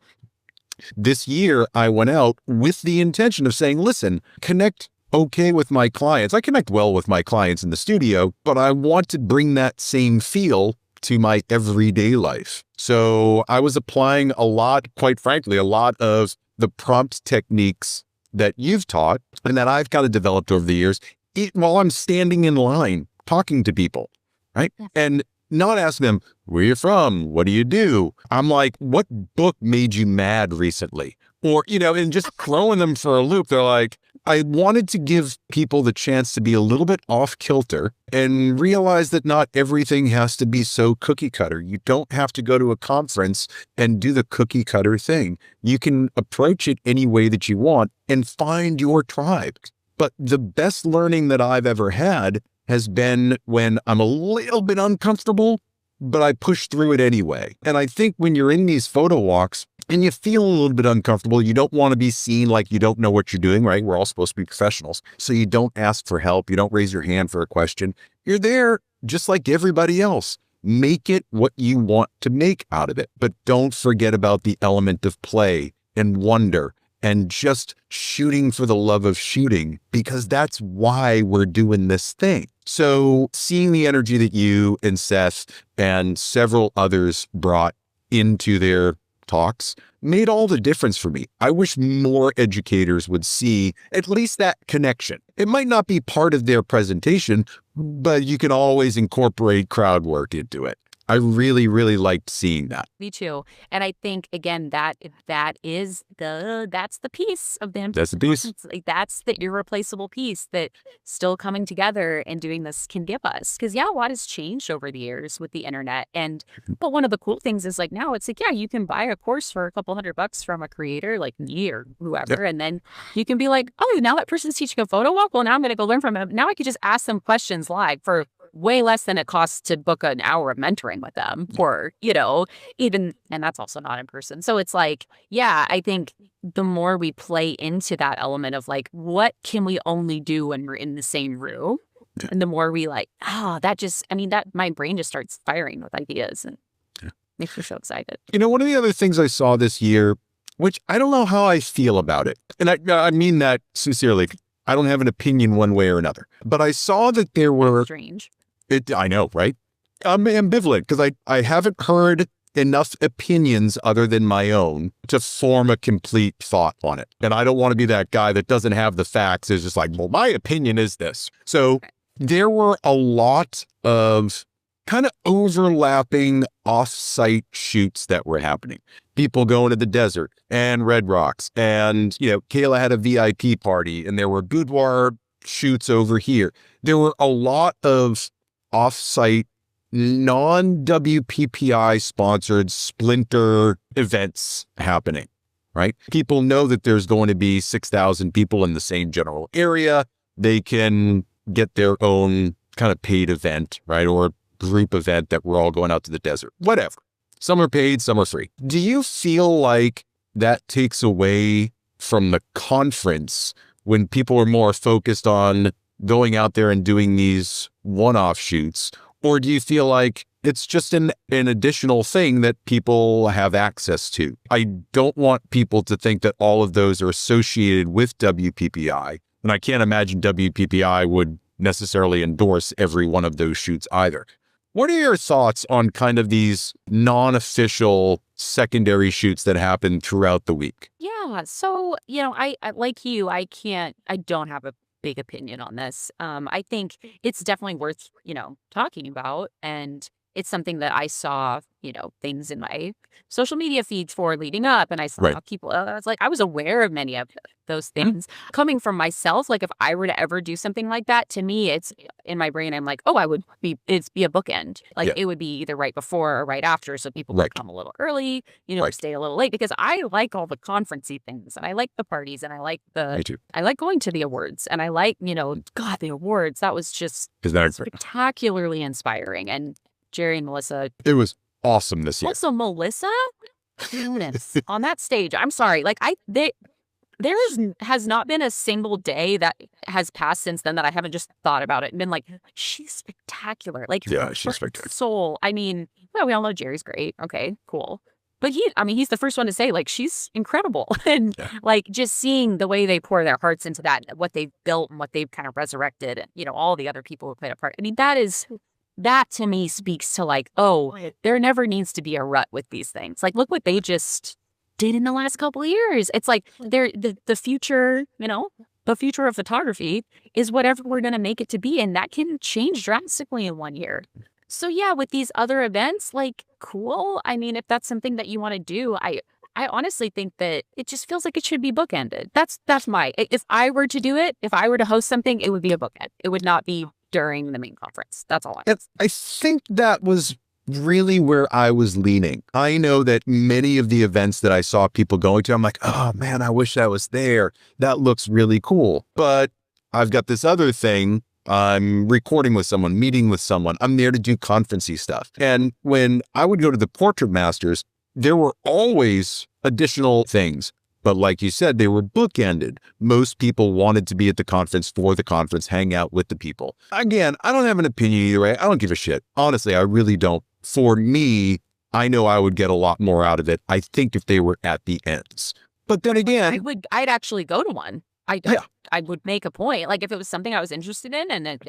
Speaker 1: this year I went out with the intention of saying, listen, connect okay with my clients. I connect well with my clients in the studio, but I want to bring that same feel to my everyday life. So I was applying quite frankly, a lot of the prompt techniques that you've taught and that I've kind of developed over the years while I'm standing in line talking to people, right? Yeah. And not asking them, where you from? What do you do? I'm like, what book made you mad recently? Or, and just throwing them for a loop. They're like, I wanted to give people the chance to be a little bit off kilter and realize that not everything has to be so cookie cutter. You don't have to go to a conference and do the cookie cutter thing. You can approach it any way that you want and find your tribe. But the best learning that I've ever had has been when I'm a little bit uncomfortable, but I push through it anyway. And I think when you're in these photo walks and you feel a little bit uncomfortable, you don't want to be seen like you don't know what you're doing, right? We're all supposed to be professionals. So you don't ask for help. You don't raise your hand for a question. You're there just like everybody else. Make it what you want to make out of it, but don't forget about the element of play and wonder and just shooting for the love of shooting, because that's why we're doing this thing. So seeing the energy that you and Seth and several others brought into their talks made all the difference for me. I wish more educators would see at least that connection. It might not be part of their presentation, but you can always incorporate crowd work into it. I really, really liked seeing that.
Speaker 2: Me too. And I think, again, that's the piece of the
Speaker 1: That's the piece.
Speaker 2: like, that's the irreplaceable piece that still coming together and doing this can give us. Because, yeah, a lot has changed over the years with the internet. But one of the cool things is, like, now it's like, yeah, you can buy a course for a couple $100 from a creator like me or whoever. Yep. And then you can be like, oh, now that person's teaching a photo walk. Well, now I'm going to go learn from him. Now I could just ask them questions live for way less than it costs to book an hour of mentoring with them, or, even, and that's also not in person. So it's like, yeah, I think the more we play into that element of like, what can we only do when we're in the same room? And the more we like, that my brain just starts firing with ideas and makes me so excited.
Speaker 1: One of the other things I saw this year, which I don't know how I feel about it, and I mean that sincerely, I don't have an opinion one way or another, but I saw that there were...
Speaker 2: Strange.
Speaker 1: I know, right? I'm ambivalent because I haven't heard enough opinions other than my own to form a complete thought on it. And I don't want to be that guy that doesn't have the facts. It's just like, well, my opinion is this. So there were a lot of kind of overlapping off-site shoots that were happening. People going to the desert and Red Rocks. And, Kayla had a VIP party and there were boudoir shoots over here. There were a lot of off-site, non-WPPI sponsored splinter events happening, right? People know that there's going to be 6,000 people in the same general area. They can get their own kind of paid event, right? Or group event that we're all going out to the desert, whatever. Some are paid, some are free. Do you feel like that takes away from the conference when people are more focused on going out there and doing these one-off shoots? Or do you feel like it's just an additional thing that people have access to? I don't want people to think that all of those are associated with WPPI. And I can't imagine WPPI would necessarily endorse every one of those shoots either. What are your thoughts on kind of these non-official secondary shoots that happen throughout the week?
Speaker 2: Yeah. So, I like you, I don't have a big opinion on this. I think it's definitely worth, talking about. And it's something that I saw, things in my social media feeds for leading up. And I saw people, I was aware of many of those things coming from myself. Like if I were to ever do something like that, to me, it's in my brain. I'm like, oh, it'd be a bookend. Like it would be either right before or right after. So people would come a little early, stay a little late, because I like all the conferencey things and I like the parties and I like I like going to the awards and I like, God, the awards, that was just spectacularly inspiring. And Jerry and Melissa.
Speaker 1: It was awesome this year.
Speaker 2: Also, Melissa, on that stage. I'm sorry. There has not been a single day that has passed since then that I haven't just thought about it and been like, she's spectacular.
Speaker 1: She's spectacular.
Speaker 2: Soul. I mean, well, we all know Jerry's great. Okay, cool. But he's the first one to say, she's incredible. And just seeing the way they pour their hearts into that, what they've built and what they've kind of resurrected, and, all the other people who played a part. I mean, that to me speaks to there never needs to be a rut with these things. Look what they just did in the last couple of years. It's the future, the future of photography is whatever we're going to make it to be. And that can change drastically in 1 year. So yeah, with these other events, cool. I mean, if that's something that you want to do, I honestly think that it just feels like it should be bookended. That's if I were to do it, if I were to host something, it would be a bookend. It would not be during the main conference. That's all
Speaker 1: I think that was really where I was leaning. I know that many of the events that I saw people going to, I'm like, oh man, I wish I was there. That looks really cool. But I've got this other thing. I'm recording with someone, meeting with someone. I'm there to do conferencey stuff. And when I would go to the Portrait Masters, there were always additional things. But like you said, they were bookended. Most people wanted to be at the conference for the conference, hang out with the people. Again, I don't have an opinion either way. I don't give a shit. Honestly, I really don't. For me, I know I would get a lot more out of it, I think, if they were at the ends. But then again,
Speaker 2: I'd actually go to one.
Speaker 1: Yeah.
Speaker 2: I would make a point. Like if it was something I was interested in and it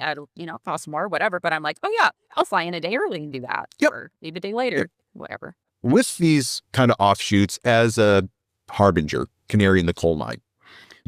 Speaker 2: cost more, whatever. But I'm like, oh yeah, I'll fly in a day early and do that.
Speaker 1: Yep.
Speaker 2: Or leave a day later, whatever.
Speaker 1: With these kind of offshoots as a harbinger, canary in the coal mine,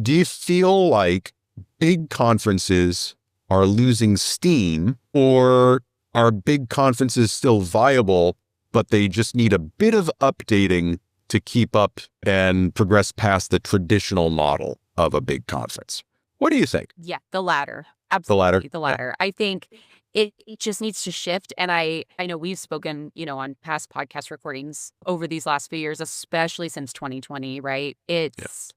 Speaker 1: do you feel like big conferences are losing steam, or are big conferences still viable, but they just need a bit of updating to keep up and progress past the traditional model of a big conference? What do you think?
Speaker 2: Yeah, the latter. Absolutely.
Speaker 1: The latter?
Speaker 2: The latter. I think it just needs to shift. And I know we've spoken, on past podcast recordings over these last few years, especially since 2020, right? It's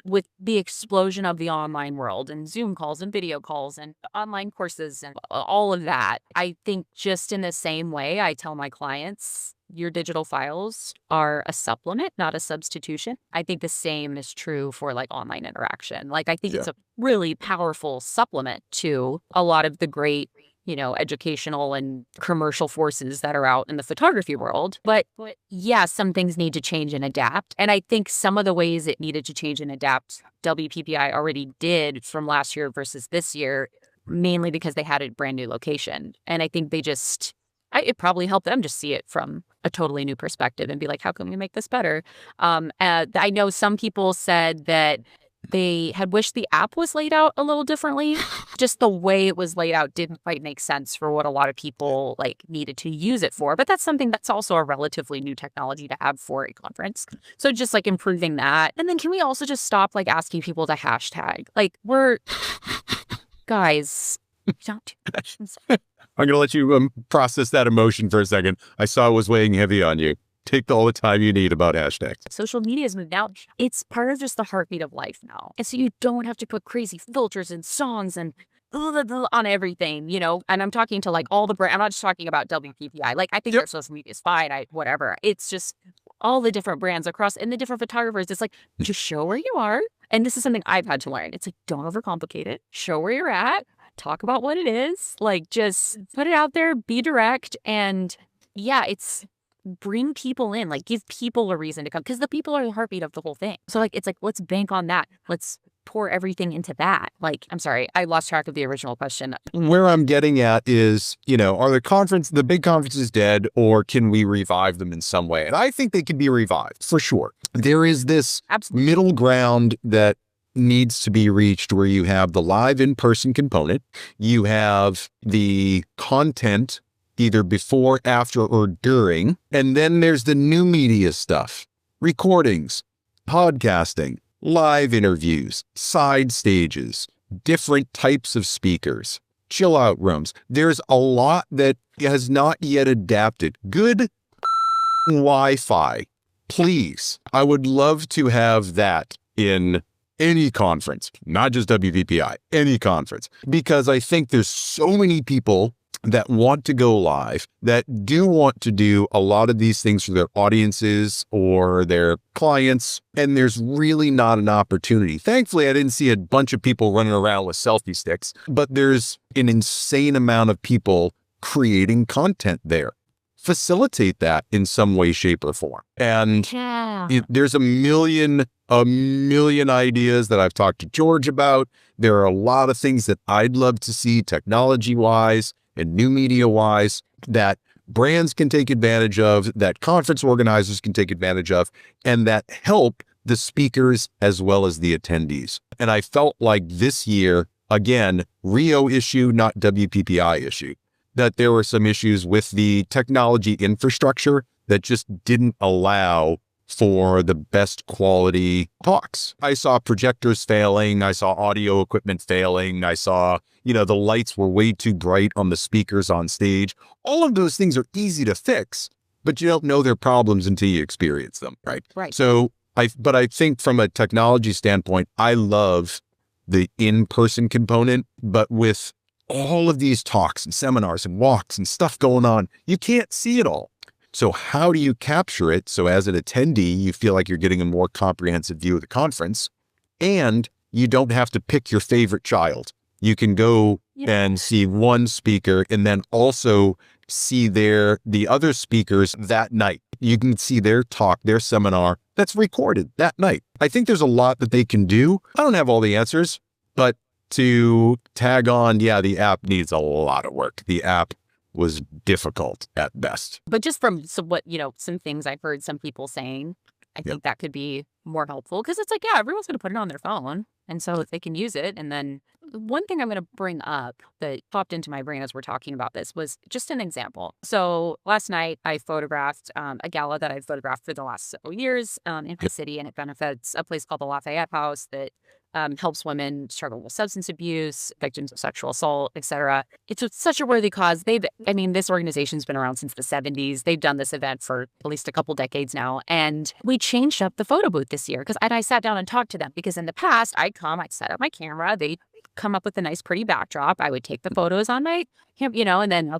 Speaker 2: with the explosion of the online world and Zoom calls and video calls and online courses and all of that. I think just in the same way, I tell my clients, your digital files are a supplement, not a substitution. I think the same is true for like online interaction. Like I think it's a really powerful supplement to a lot of the great, educational and commercial forces that are out in the photography world. But yeah, some things need to change and adapt. And I think some of the ways it needed to change and adapt, WPPI already did from last year versus this year, mainly because they had a brand new location. And I think it probably helped them just see it from a totally new perspective and be like, how can we make this better? I know some people said that they had wished the app was laid out a little differently. Just the way it was laid out didn't quite make sense for what a lot of people needed to use it for. But that's something that's also a relatively new technology to have for a conference. So just improving that. And then can we also just stop asking people to hashtag? Guys, don't do that.
Speaker 1: I'm going to let you process that emotion for a second. I saw it was weighing heavy on you. Take all the time you need about hashtags.
Speaker 2: Social media has moved out. It's part of just the heartbeat of life now. And so you don't have to put crazy filters and songs and on everything, and I'm talking to all the brand. I'm not just talking about WPPI. I think their social media is fine. Whatever. It's just all the different brands across and the different photographers. It's just show where you are. And this is something I've had to learn. It's don't overcomplicate it. Show where you're at. Talk about what it is. Just put it out there, be direct. And it's bring people in, give people a reason to come, because the people are the heartbeat of the whole thing. So let's bank on that. Let's pour everything into that. I'm sorry, I lost track of the original question.
Speaker 1: Where I'm getting at is, are the big conferences dead, or can we revive them in some way? And I think they can be revived for sure. There is this middle ground that needs to be reached where you have the live in-person component, you have the content either before, after, or during, and then there's the new media stuff, recordings, podcasting, live interviews, side stages, different types of speakers, chill out rooms. There's a lot that has not yet adapted. Good Wi-Fi, please. I would love to have that in any conference, not just WPPI, any conference, because I think there's so many people that want to go live, that do want to do a lot of these things for their audiences or their clients, and there's really not an opportunity. Thankfully, I didn't see a bunch of people running around with selfie sticks, but there's an insane amount of people creating content there. Facilitate that in some way, shape, or form. And there's a million ideas that I've talked to George about. There are a lot of things that I'd love to see technology-wise and new media-wise that brands can take advantage of, that conference organizers can take advantage of, and that help the speakers as well as the attendees. And I felt like this year, again, Rio issue, not WPPI issue, that there were some issues with the technology infrastructure that just didn't allow for the best quality talks. I saw projectors failing. I saw audio equipment failing. I saw, the lights were way too bright on the speakers on stage. All of those things are easy to fix, but you don't know their problems until you experience them, right?
Speaker 2: Right.
Speaker 1: So I think from a technology standpoint, I love the in-person component, but with all of these talks and seminars and walks and stuff going on, you can't see it all. So how do you capture it so as an attendee, you feel like you're getting a more comprehensive view of the conference, and you don't have to pick your favorite child? You can go and see one speaker and then also see the other speakers that night. You can see their talk, their seminar that's recorded that night. I think there's a lot that they can do. I don't have all the answers, but to tag on, yeah, the app needs a lot of work. The app was difficult at best.
Speaker 2: But just from some things I've heard some people saying, I think that could be more helpful, because it's like, yeah, everyone's going to put it on their phone. And so if they can use it. And then one thing I'm going to bring up that popped into my brain as we're talking about this was just an example. So last night I photographed a gala that I've photographed for the last several years in my city, and it benefits a place called the Lafayette House that helps women struggle with substance abuse, victims of sexual assault, etc. It's such a worthy cause. This organization's been around since the 70s. They've done this event for at least a couple decades now. And we changed up the photo booth this year because I sat down and talked to them, because in the past I'd set up my camera, they come up with a nice pretty backdrop. I would take the photos on my and then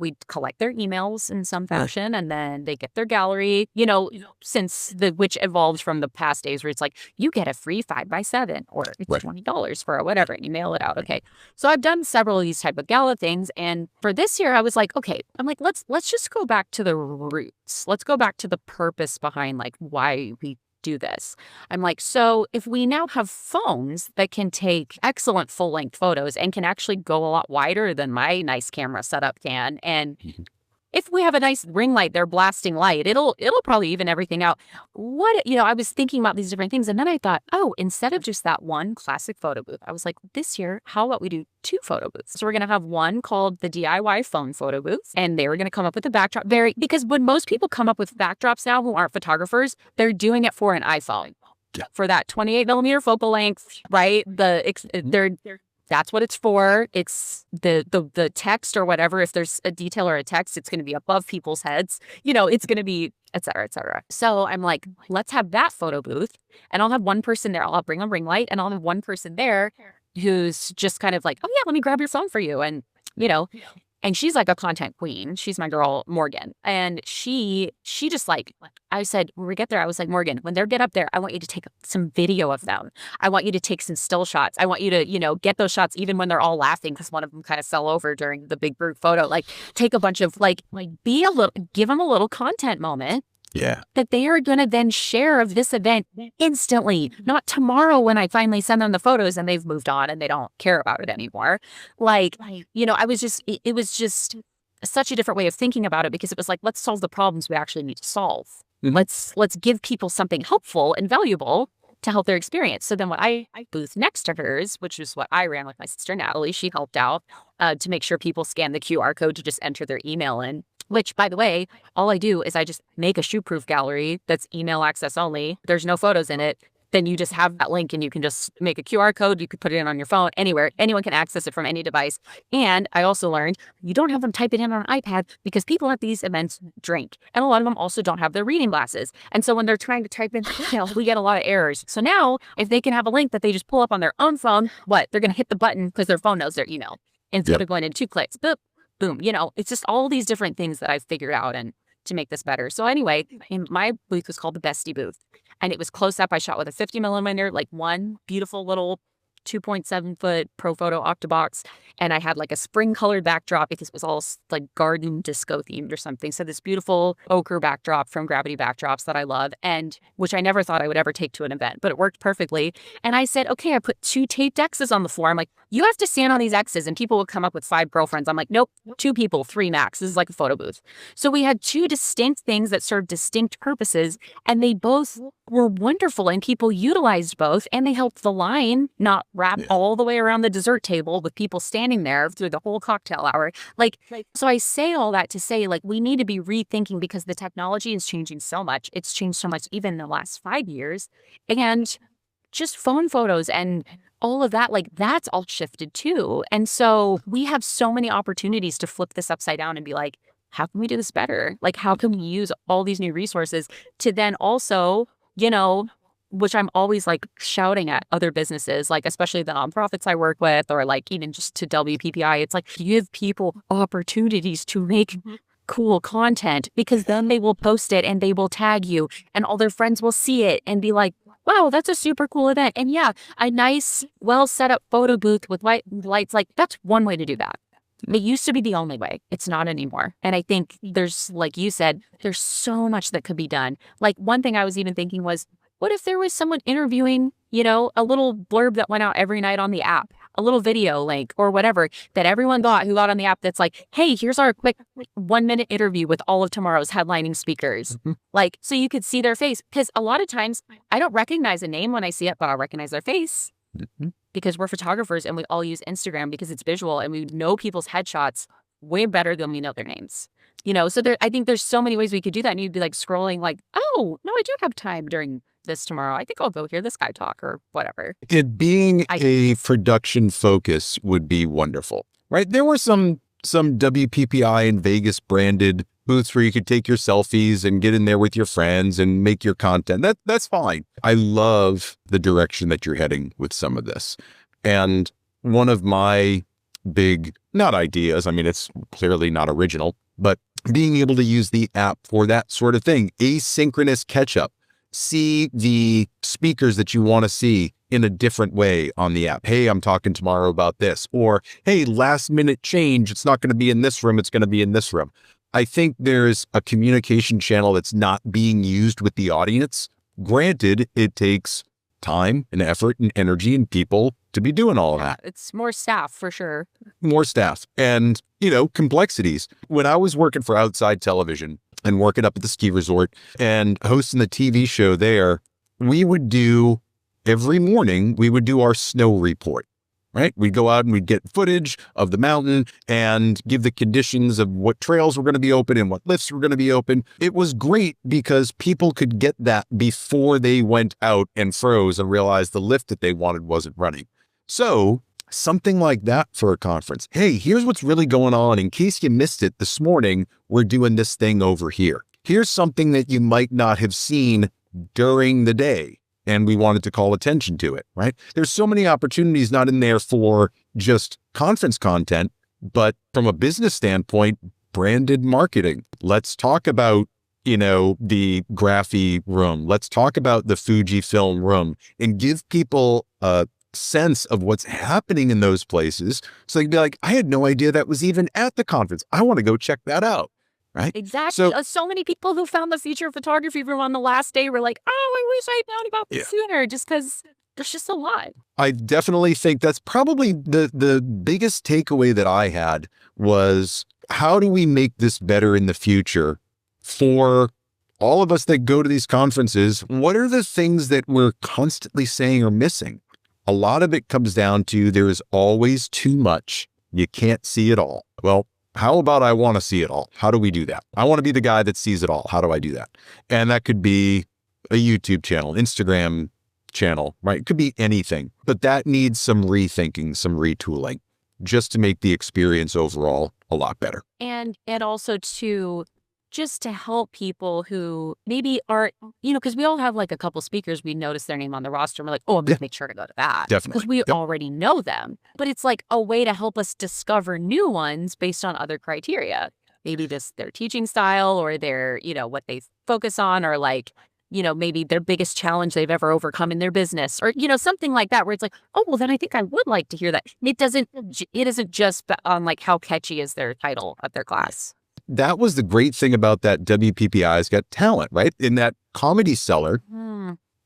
Speaker 2: we'd collect their emails in some fashion, and then they get their gallery, which evolved from the past days where it's like, you get a free 5x7 or it's $20 for whatever, and you mail it out. Okay. So I've done several of these type of gala things. And for this year, I was like, okay, let's just go back to the roots. Let's go back to the purpose behind like why we do this. I'm like, so if we now have phones that can take excellent full-length photos and can actually go a lot wider than my nice camera setup can, and if we have a nice ring light, they're blasting light, it'll probably even everything out. I was thinking about these different things, and then I thought, oh, instead of just that one classic photo booth, I was like, this year, how about we do 2 photo booths? So we're going to have one called the DIY phone photo booth, and they were going to come up with a backdrop. Because when most people come up with backdrops now who aren't photographers, they're doing it for an iPhone. Yeah. For that 28 millimeter focal length, right? That's what it's for. It's the text or whatever. If there's a detail or a text, it's going to be above people's heads. It's going to be, et cetera, et cetera. So I'm like, let's have that photo booth, and I'll have one person there. I'll bring a ring light, and I'll have one person there who's just kind of like, oh yeah, let me grab your phone for you. And, and she's like a content queen. She's my girl, Morgan. And she just like, I said, when we get there, I was like, Morgan, when they get up there, I want you to take some video of them. I want you to take some still shots. I want you to, get those shots even when they're all laughing, because one of them kind of fell over during the big group photo. Like, take a bunch of give them a little content moment.
Speaker 1: Yeah.
Speaker 2: That they are going to then share of this event instantly, not tomorrow when I finally send them the photos and they've moved on and they don't care about it anymore. It was just such a different way of thinking about it, because it was like, let's solve the problems we actually need to solve. Mm-hmm. Let's give people something helpful and valuable to help their experience. So then what I booth next to hers, which is what I ran with my sister Natalie, she helped out to make sure people scan the QR code to just enter their email in. Which, by the way, all I do is I just make a shoe-proof gallery that's email access only. There's no photos in it. Then you just have that link and you can just make a QR code. You could put it in on your phone, anywhere. Anyone can access it from any device. And I also learned you don't have them type it in on an iPad, because people at these events drink. And a lot of them also don't have their reading glasses. And so when they're trying to type in details, we get a lot of errors. So now if they can have a link that they just pull up on their own phone, they're going to hit the button because their phone knows their email. Instead of going in 2 clicks. Boom, it's just all these different things that I've figured out and to make this better. So anyway, my booth was called the Bestie booth, and it was close up. I shot with a 50 millimeter, like one beautiful little 2.7 foot Pro Photo Octabox, and I had like a spring colored backdrop because it was all like garden disco themed or something. So this beautiful ochre backdrop from Gravity Backdrops that I love, and which I never thought I would ever take to an event, but it worked perfectly. And I said, okay, I put 2 taped X's on the floor. I'm like, you have to stand on these X's, and people would come up with 5 girlfriends. I'm like, nope, 2 people, 3 max. This is like a photo booth. So we had 2 distinct things that served distinct purposes, and they both were wonderful, and people utilized both, and they helped the line not wrap all the way around the dessert table with people standing there through the whole cocktail hour. So I say all that to say, we need to be rethinking, because the technology is changing so much. It's changed so much even in the last 5 years, and just phone photos and all of that, that's all shifted too. And so we have so many opportunities to flip this upside down and be like, how can we do this better? How can we use all these new resources to then also, which I'm always shouting at other businesses, especially the nonprofits I work with, or even just to WPPI, it's give people opportunities to make cool content, because then they will post it and they will tag you and all their friends will see it and be like, wow, that's a super cool event. And yeah, a nice, well set up photo booth with white lights, that's one way to do that. It used to be the only way. It's not anymore. And I think there's, like you said, there's so much that could be done. Like one thing I was even thinking was, what if there was someone interviewing, a little blurb that went out every night on the app, a little video link or whatever that everyone who got on the app that's like, hey, here's our quick 1-minute interview with all of tomorrow's headlining speakers. Like, so you could see their face. Because a lot of times I don't recognize a name when I see it, but I'll recognize their face. Because we're photographers and we all use Instagram because it's visual and we know people's headshots way better than we know their names. So I think there's so many ways we could do that. And you'd be like scrolling like, oh, no, I do have time during this tomorrow. I think I'll go hear this guy talk or whatever.
Speaker 1: It being a production focus would be wonderful, right? There were some WPPI and Vegas branded booths where you could take your selfies and get in there with your friends and make your content. That's fine. I love the direction that you're heading with some of this. And one of my big, not ideas, I mean, it's clearly not original, but being able to use the app for that sort of thing, asynchronous catch up, see the speakers that you want to see in a different way on the app. Hey, I'm talking tomorrow about this, or hey, last minute change. It's not going to be in this room. It's going to be in this room. I think there's a communication channel that's not being used with the audience. Granted, it takes time and effort and energy and people to be doing all of that.
Speaker 2: It's more staff for sure.
Speaker 1: More staff and, complexities. When I was working for Outside Television and working up at the ski resort and hosting the TV show there, every morning, we would do our snow report. Right? We'd go out and we'd get footage of the mountain and give the conditions of what trails were going to be open and what lifts were going to be open. It was great because people could get that before they went out and froze and realized the lift that they wanted wasn't running. So something like that for a conference. Hey, here's what's really going on. In case you missed it this morning, we're doing this thing over here. Here's something that you might not have seen during the day. And we wanted to call attention to it, right? There's so many opportunities not in there for just conference content, but from a business standpoint, branded marketing. Let's talk about, the Graphy room. Let's talk about the Fujifilm room and give people a sense of what's happening in those places. So they'd be like, I had no idea that was even at the conference. I want to go check that out. Right?
Speaker 2: Exactly. So many people who found the feature photography room on the last day were like, oh, I wish I'd known about this sooner, just because there's just a lot.
Speaker 1: I definitely think that's probably the biggest takeaway that I had was, how do we make this better in the future for all of us that go to these conferences? What are the things that we're constantly saying are missing? A lot of it comes down to there is always too much. You can't see it all. Well, how about I want to see it all? How do we do that? I want to be the guy that sees it all. How do I do that? And that could be a YouTube channel, Instagram channel, right? It could be anything, but that needs some rethinking, some retooling just to make the experience overall a lot better.
Speaker 2: And also just to help people who maybe aren't, because we all have like a couple speakers, we notice their name on the roster and we're like, oh, I'm going to make sure to go to that.
Speaker 1: Definitely.
Speaker 2: Because we already know them. But it's like a way to help us discover new ones based on other criteria. Maybe their teaching style or their, what they focus on, or like, maybe their biggest challenge they've ever overcome in their business, or, something like that, where it's like, oh, well, then I think I would like to hear that. It isn't just on like how catchy is their title of their class.
Speaker 1: That was the great thing about that WPPI's Got Talent, right? In that Comedy Cellar,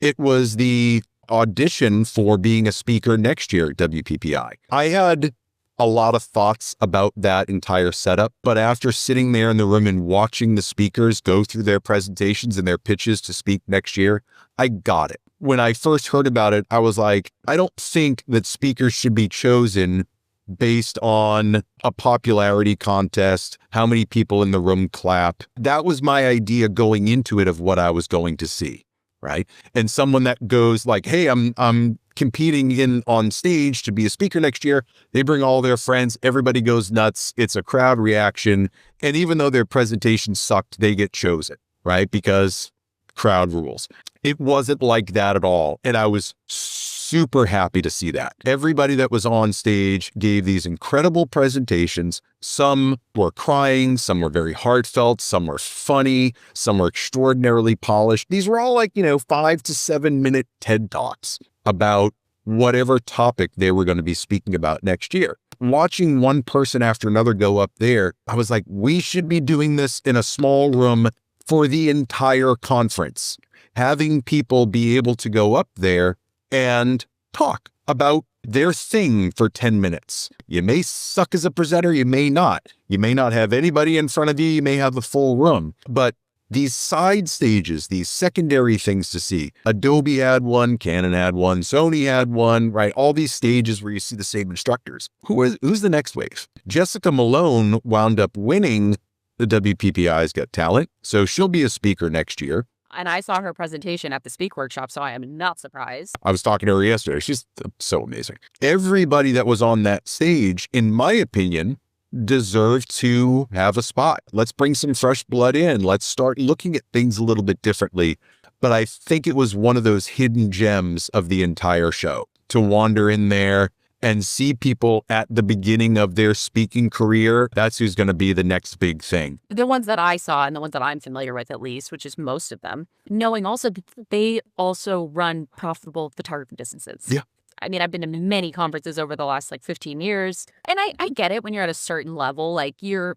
Speaker 1: it was the audition for being a speaker next year at WPPI. I had a lot of thoughts about that entire setup, but after sitting there in the room and watching the speakers go through their presentations and their pitches to speak next year, I got it. When I first heard about it, I was like, I don't think that speakers should be chosen based on a popularity contest, how many people in the room clap. That was my idea going into it of what I was going to see, right? And someone that goes like, hey, I'm competing on stage to be a speaker next year. They bring all their friends. Everybody goes nuts. It's a crowd reaction. And even though their presentation sucked, they get chosen, right? Because crowd rules. It wasn't like that at all. And I was super happy to see that. Everybody that was on stage gave these incredible presentations. Some were crying, some were very heartfelt, some were funny, some were extraordinarily polished. These were all like, 5 to 7 minute TED Talks about whatever topic they were going to be speaking about next year. watching one person after another go up there, I was like, we should be doing this in a small room for the entire conference, having people be able to go up there and talk about their thing for 10 minutes. You may suck as a presenter, you may not. You may not have anybody in front of you, you may have a full room. But these side stages, these secondary things to see. Adobe had one, Canon had one, Sony had one, right? All these stages where you see the same instructors. Who's the next wave? Jessica Malone wound up winning the WPPI's Got Talent, so she'll be a speaker next year.
Speaker 2: And I saw her presentation at the Speak Workshop, so I am not surprised.
Speaker 1: I was talking to her yesterday. She's so amazing. Everybody that was on that stage, in my opinion, deserved to have a spot. Let's bring some fresh blood in. Let's start looking at things a little bit differently. But I think it was one of those hidden gems of the entire show to wander in there and see people at the beginning of their speaking career. That's who's going to be the next big thing.
Speaker 2: The ones that I saw and the ones that I'm familiar with, at least, which is most of them, knowing also that they also run profitable photography businesses.
Speaker 1: Yeah.
Speaker 2: I mean, I've been to many conferences over the last 15 years, and I get it when you're at a certain level, like you're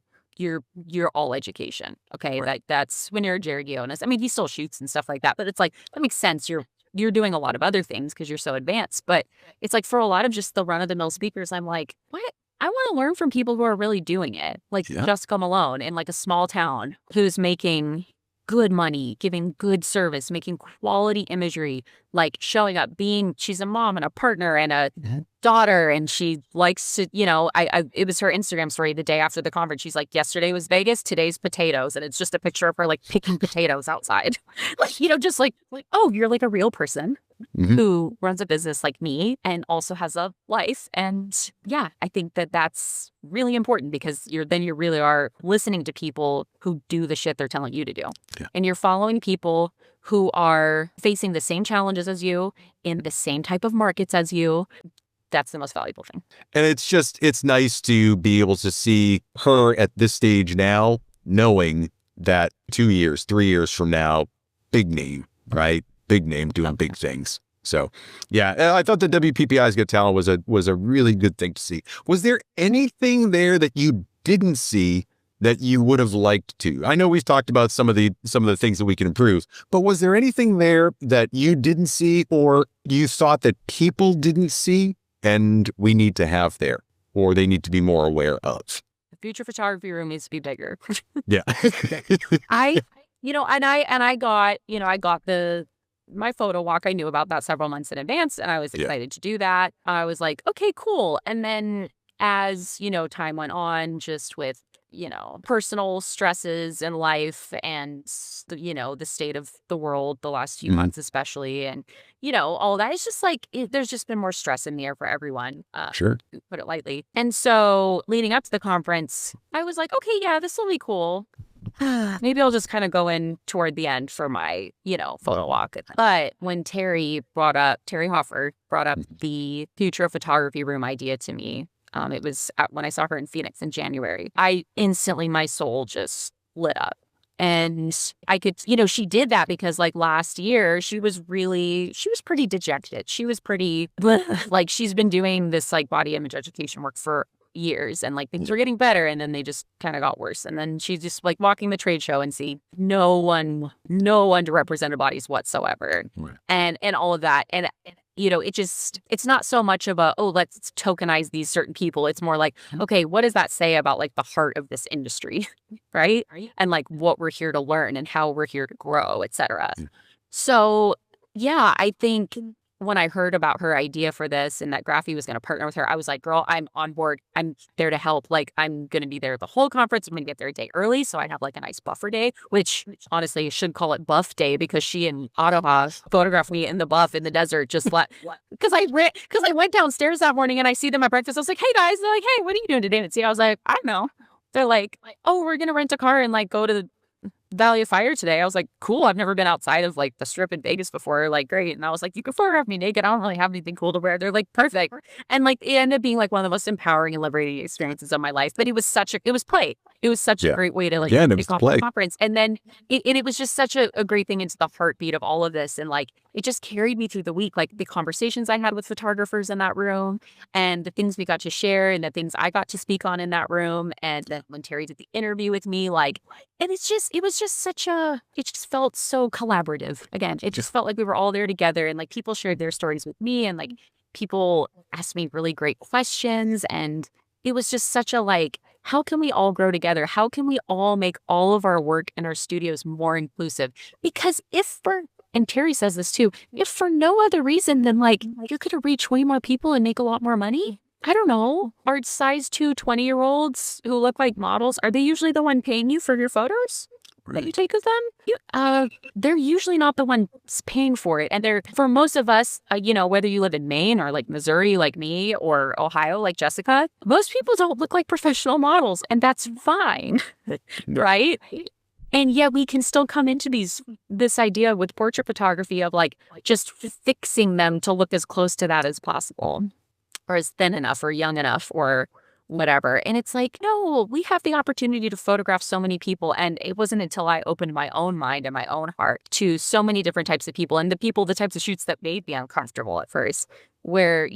Speaker 2: all education. Okay.
Speaker 1: Right.
Speaker 2: That's when you're a Jerry Gionis. I mean, he still shoots and stuff like that, but it's like, that makes sense. You're doing a lot of other things because you're so advanced. But it's like for a lot of just the run-of-the-mill speakers, I'm like, what? I want to learn from people who are really doing it. Like Jessica Malone in like a small town who's making good money, giving good service, making quality imagery, like showing up, she's a mom and a partner and a daughter. And she likes to, it was her Instagram story the day after the conference. She's like, yesterday was Vegas, today's potatoes. And it's just a picture of her like picking potatoes outside. Like, just like, oh, you're like a real person who runs a business like me and also has a life. And yeah, I think that that's really important because you really are listening to people who do the shit they're telling you to do. Yeah. And you're following people who are facing the same challenges as you in the same type of markets as you. That's the most valuable thing.
Speaker 1: And it's nice to be able to see her at this stage now, knowing that 2 years, 3 years from now, big name, right? Big name doing big things. So, yeah, I thought the WPPI's Got Talent was a really good thing to see. Was there anything there that you didn't see that you would have liked to? I know we've talked about some of the things that we can improve, but was there anything there that you didn't see or you thought that people didn't see and we need to have there or they need to be more aware of?
Speaker 2: The future photography room needs to be bigger.
Speaker 1: Yeah.
Speaker 2: I got my photo walk. I knew about that several months in advance and I was excited to do that. I was like, okay, cool. And then as, time went on, just with, personal stresses in life and, the state of the world the last few months, especially. And, all that, it's just like, there's just been more stress in the air for everyone.
Speaker 1: Sure.
Speaker 2: To put it lightly. And so leading up to the conference, I was like, okay, yeah, this will be cool. Maybe I'll just kind of go in toward the end for my, photo walk. But when Terry Hoffer brought up the future photography room idea to me, it was when I saw her in Phoenix in January, my soul just lit up. And I could, she did that because like last year she was pretty dejected. She was pretty like she's been doing this like body image education work for years and like things were getting better and then they just kind of got worse. And then she's just like walking the trade show and see no one to represent her bodies whatsoever. Right. And all of that. And it's not so much of let's tokenize these certain people. It's more like, okay, what does that say about like the heart of this industry, right? And like what we're here to learn and how we're here to grow, et cetera. So yeah, I think when I heard about her idea for this and that Graphy was going to partner with her, I was like, girl, I'm on board. I'm there to help. Like, I'm going to be there the whole conference. I'm going to get there a day early. So I have like a nice buffer day, which honestly you should call it buff day because she and Ottawa photographed me in the buff in the desert. Just because I went downstairs that morning and I see them at breakfast. I was like, hey guys, they're like, hey, what are you doing today? And I was like, I don't know. They're like, oh, we're going to rent a car and like go to the Valley of Fire today. I was like, cool. I've never been outside of like the strip in Vegas before. Like, great. And I was like, you can photograph me naked. I don't really have anything cool to wear. They're like, perfect. And like, it ended up being like one of the most empowering and liberating experiences of my life. But it was play. it was such a great way to like
Speaker 1: it was
Speaker 2: kick off the conference. And then it was just such a great thing into the heartbeat of all of this. And like, it just carried me through the week, like the conversations I had with photographers in that room and the things we got to share and the things I got to speak on in that room. And then when Terry did the interview with me, like, and it was just such it just felt so collaborative. Again, it just felt like we were all there together and like people shared their stories with me and like people asked me really great questions. And it was just such a like, how can we all grow together? How can we all make all of our work in our studios more inclusive? Because and Terry says this too, if for no other reason than like you're going to reach way more people and make a lot more money. I don't know. Are size 2 20-year-olds who look like models, are they usually the one paying you for your photos that you take of them? They're usually not the ones paying for it. And they're, for most of us, whether you live in Maine or like Missouri like me or Ohio like Jessica, most people don't look like professional models and that's fine, right? And yet we can still come into this idea with portrait photography of like just fixing them to look as close to that as possible or as thin enough or young enough or whatever. And it's like, no, we have the opportunity to photograph so many people. And it wasn't until I opened my own mind and my own heart to so many different types of people and the types of shoots that made me uncomfortable at first, where,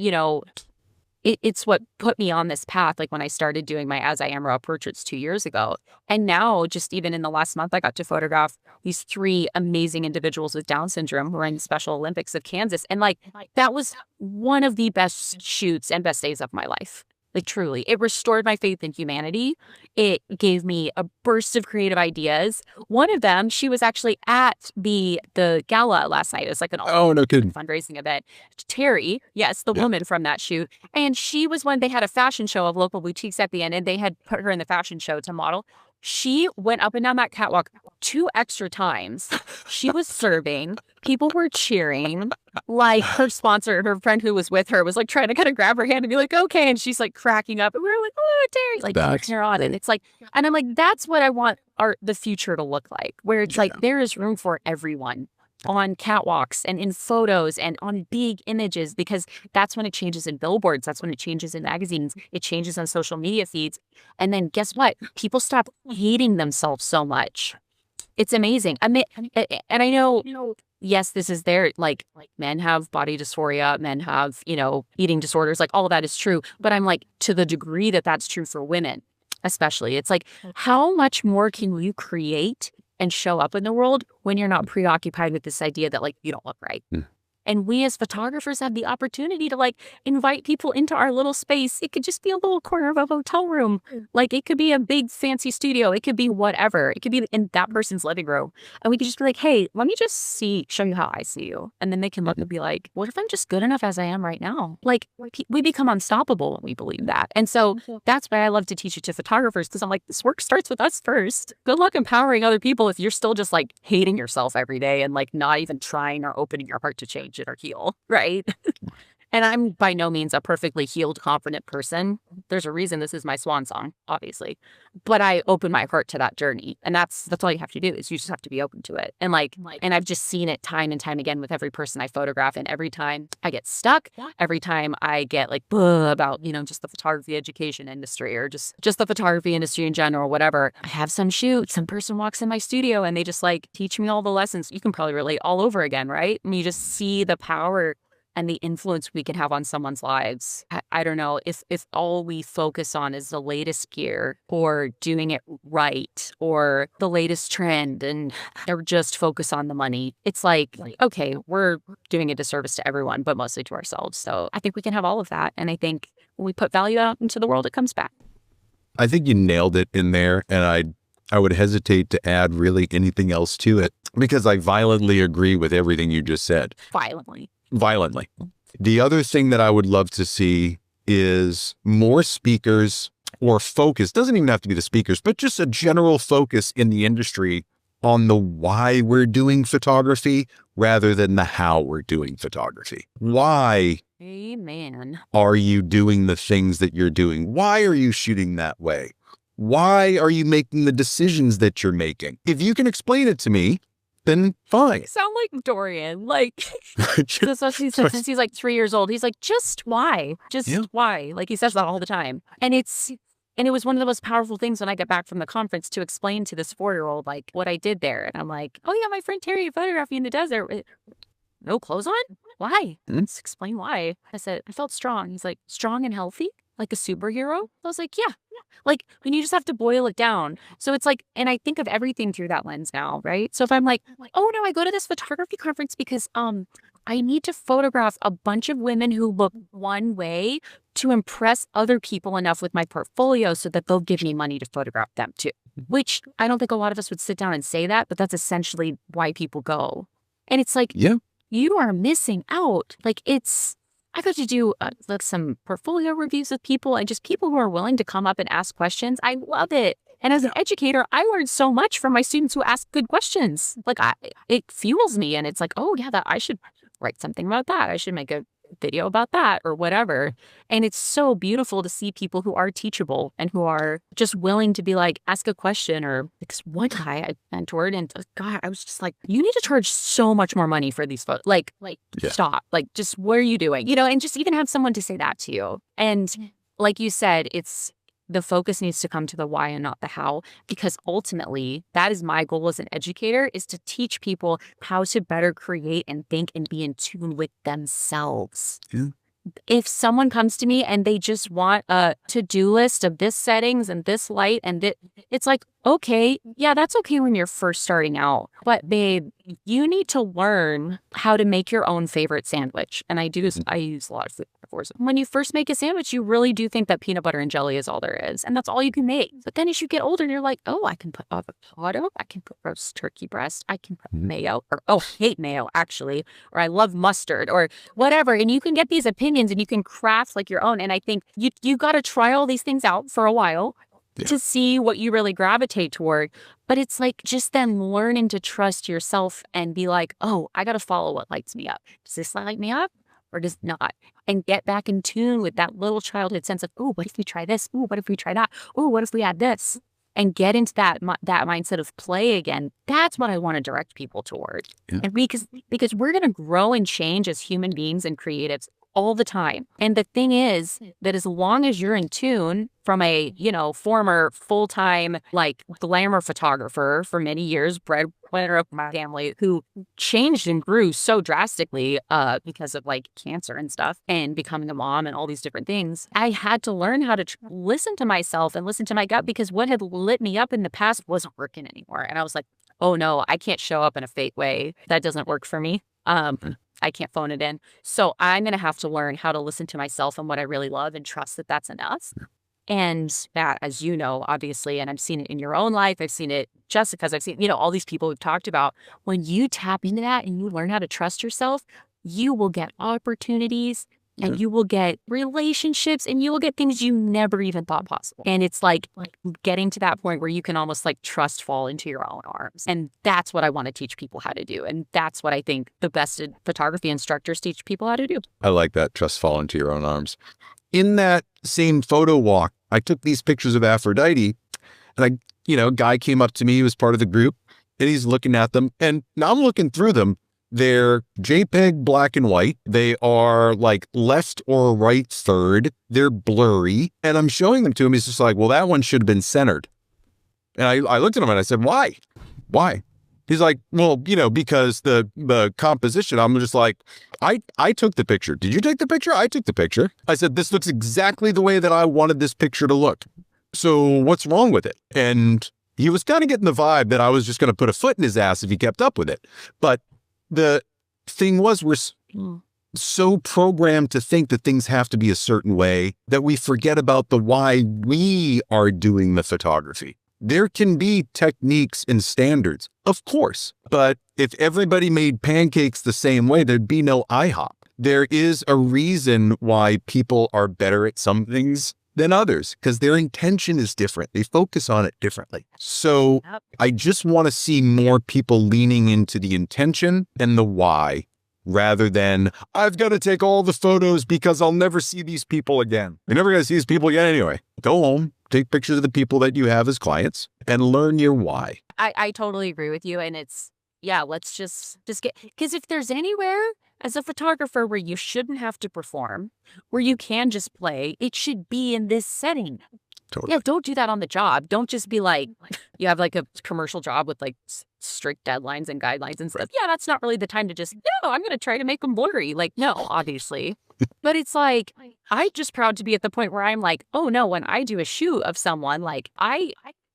Speaker 2: it's what put me on this path. Like when I started doing my As I Am raw portraits 2 years ago. And now just even in the last month, I got to photograph these 3 amazing individuals with Down syndrome who are in the Special Olympics of Kansas. And like, that was one of the best shoots and best days of my life. Like truly, it restored my faith in humanity. It gave me a burst of creative ideas. One of them, she was actually at the gala last night. It was like an
Speaker 1: no kidding
Speaker 2: fundraising event. Terry, yes, the woman from that shoot. And she was when they had a fashion show of local boutiques at the end and they had put her in the fashion show to model. She went up and down that catwalk 2 extra times. She was serving. People were cheering. Like her sponsor, her friend who was with her was like trying to kind of grab her hand and be like, okay. And she's like cracking up. And we were like, oh, Terry, like keeping her on. And it's like, and I'm like, that's what I want the future to look like, where it's like there is room for everyone on catwalks and in photos and on big images, because that's when it changes in billboards. That's when it changes in magazines. It changes on social media feeds. And then guess what? People stop hating themselves so much. It's amazing. I mean, and I know, yes, this is there. Like men have body dysphoria, men have, eating disorders, like all of that is true. But I'm like, to the degree that that's true for women, especially, it's like, how much more can you create and show up in the world when you're not preoccupied with this idea that like you don't look right? And we as photographers have the opportunity to like invite people into our little space. It could just be a little corner of a hotel room. Like it could be a big fancy studio. It could be whatever. It could be in that person's living room. And we could just be like, hey, let me just show you how I see you. And then they can look and be like, what if I'm just good enough as I am right now? Like we become unstoppable when we believe that. And so that's why I love to teach it to photographers, because I'm like, this work starts with us first. Good luck empowering other people if you're still just like hating yourself every day and like not even trying or opening your heart to change it or heal, right? And I'm by no means a perfectly healed, confident person. There's a reason this is my swan song, obviously. But I open my heart to that journey. And that's all you have to do, is you just have to be open to it. And and I've just seen it time and time again with every person I photograph. And every time I get stuck, every time I get like about, just the photography education industry or just the photography industry in general, whatever, I have some person walks in my studio and they just like teach me all the lessons. You can probably relate all over again, right? And you just see the power and the influence we can have on someone's lives. I don't know if all we focus on is the latest gear or doing it right or the latest trend or just focus on the money. It's like, okay, we're doing a disservice to everyone, but mostly to ourselves. So I think we can have all of that. And I think when we put value out into the world, it comes back.
Speaker 1: I think you nailed it in there. And I would hesitate to add really anything else to it, because I violently agree with everything you just said. Violently. The other thing that I would love to see is more speakers, or focus, doesn't even have to be the speakers, but just a general focus in the industry on the why we're doing photography rather than the how we're doing photography. Why
Speaker 2: Amen.
Speaker 1: Are you doing the things that you're doing? Why are you shooting that way? Why are you making the decisions that you're making? If you can explain it to me, then fine.
Speaker 2: You sound like Dorian. Especially since he's like 3 years old. He's like, just why? Why? Like he says that all the time. And And it was one of the most powerful things when I got back from the conference to explain to this 4-year-old, like, what I did there. And I'm like, oh, yeah, my friend Terry photographed me in the desert. No clothes on? Why? Let's explain why. I said, I felt strong. He's like, strong and healthy? Like a superhero? I was like, yeah. Like, when you just have to boil it down. So it's like, and I think of everything through that lens now, right? So if I'm like, oh no, I go to this photography conference because I need to photograph a bunch of women who look one way to impress other people enough with my portfolio so that they'll give me money to photograph them too. Which I don't think a lot of us would sit down and say that, but that's essentially why people go. And it's like, you are missing out. Like I got to do like some portfolio reviews with people and just people who are willing to come up and ask questions. I love it. And as an educator, I learned so much from my students who ask good questions. Like it fuels me. And it's like, oh yeah, that I should write something about that. I should make a video about that or whatever. And it's so beautiful to see people who are teachable and who are just willing to be like, ask a question. Or because one guy I mentored and God, I was just like, you need to charge so much more money for these photos. Like stop. Like, just what are you doing? You know, and just even have someone to say that to you. And like you said, the focus needs to come to the why and not the how, because ultimately that is my goal as an educator, is to teach people how to better create and think and be in tune with themselves. Yeah. If someone comes to me and they just want a to-do list of this settings and this light and it's like, okay, yeah, that's okay when you're first starting out. But babe, you need to learn how to make your own favorite sandwich. And I use a lot of food metaphors. When you first make a sandwich, you really do think that peanut butter and jelly is all there is. And that's all you can make. But then as you get older, you're like, oh, I can put avocado. I can put roast turkey breast. I can put mayo. Or, oh, hate mayo, actually. Or I love mustard or whatever. And you can get these opinions and you can craft like your own. And I think you got to try all these things out for a while. To see what you really gravitate toward. But it's like just then learning to trust yourself and be like, oh, I got to follow what lights me up. Does this light me up or does it not? And get back in tune with that little childhood sense of, oh, what if we try this? Oh, what if we try that? Oh, what if we add this? And get into that mindset of play again. That's what I want to direct people toward. Yeah. And because we're going to grow and change as human beings and creatives all the time. And the thing is that as long as you're in tune from a, former full-time, like glamour photographer for many years, breadwinner of my family, who changed and grew so drastically because of like cancer and stuff and becoming a mom and all these different things, I had to learn how to listen to myself and listen to my gut, because what had lit me up in the past wasn't working anymore. And I was like, oh no, I can't show up in a fake way. That doesn't work for me. I can't phone it in. So I'm going to have to learn how to listen to myself and what I really love and trust that that's enough. And that, as you know, obviously, and I've seen it in your own life, I've seen it, Jessica's, I've seen, all these people we've talked about. When you tap into that and you learn how to trust yourself, you will get opportunities and you will get relationships and you will get things you never even thought possible. And it's like getting to that point where you can almost like trust fall into your own arms. And that's what I want to teach people how to do. And that's what I think the best photography instructors teach people how to do.
Speaker 1: I like that, trust fall into your own arms. In that same photo walk, I took these pictures of Aphrodite and a guy came up to me, he was part of the group, and he's looking at them. And now I'm looking through them. They're JPEG black and white. They are like left or right third. They're blurry. And I'm showing them to him. He's just like, well, that one should have been centered. And I looked at him and I said, why? Why? He's like, well, because the composition. I'm just like, I took the picture. Did you take the picture? I took the picture. I said, this looks exactly the way that I wanted this picture to look. So what's wrong with it? And he was kind of getting the vibe that I was just going to put a foot in his ass if he kept up with it. But the thing was, we're so programmed to think that things have to be a certain way that we forget about the why we are doing the photography. There can be techniques and standards, of course, but if everybody made pancakes the same way, there'd be no IHOP. There is a reason why people are better at some things than others, because their intention is different. They focus on it differently. So I just want to see more people leaning into the intention and the why, rather than, I've got to take all the photos because I'll never see these people again. You're never going to see these people again anyway. Go home, take pictures of the people that you have as clients, and learn your why.
Speaker 2: I totally agree with you. And it's, let's just get, because if there's anywhere as a photographer where you shouldn't have to perform, where you can just play, it should be in this setting.
Speaker 1: Totally.
Speaker 2: Yeah, don't do that on the job. Don't just be like, you have like a commercial job with like strict deadlines and guidelines and stuff. Yeah, that's not really the time to just, no, I'm going to try to make them blurry. Like, no, obviously. But it's like, I'm just proud to be at the point where I'm like, oh no, when I do a shoot of someone, like I'm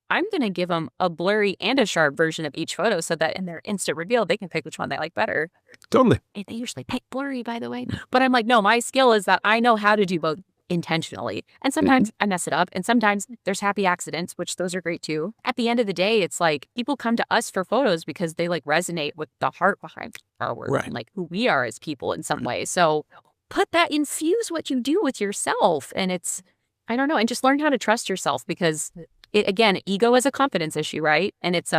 Speaker 2: going to give them a blurry and a sharp version of each photo so that in their instant reveal, they can pick which one they like better.
Speaker 1: Totally.
Speaker 2: And they usually pick blurry, by the way. But I'm like, no, my skill is that I know how to do both intentionally. And sometimes I mess it up. And sometimes there's happy accidents, which those are great too. At the end of the day, it's like people come to us for photos because they like resonate with the heart behind our work and like who we are as people in some way. So infuse what you do with yourself. And it's, I don't know, and just learn how to trust yourself because again, ego is a confidence issue, right? And it's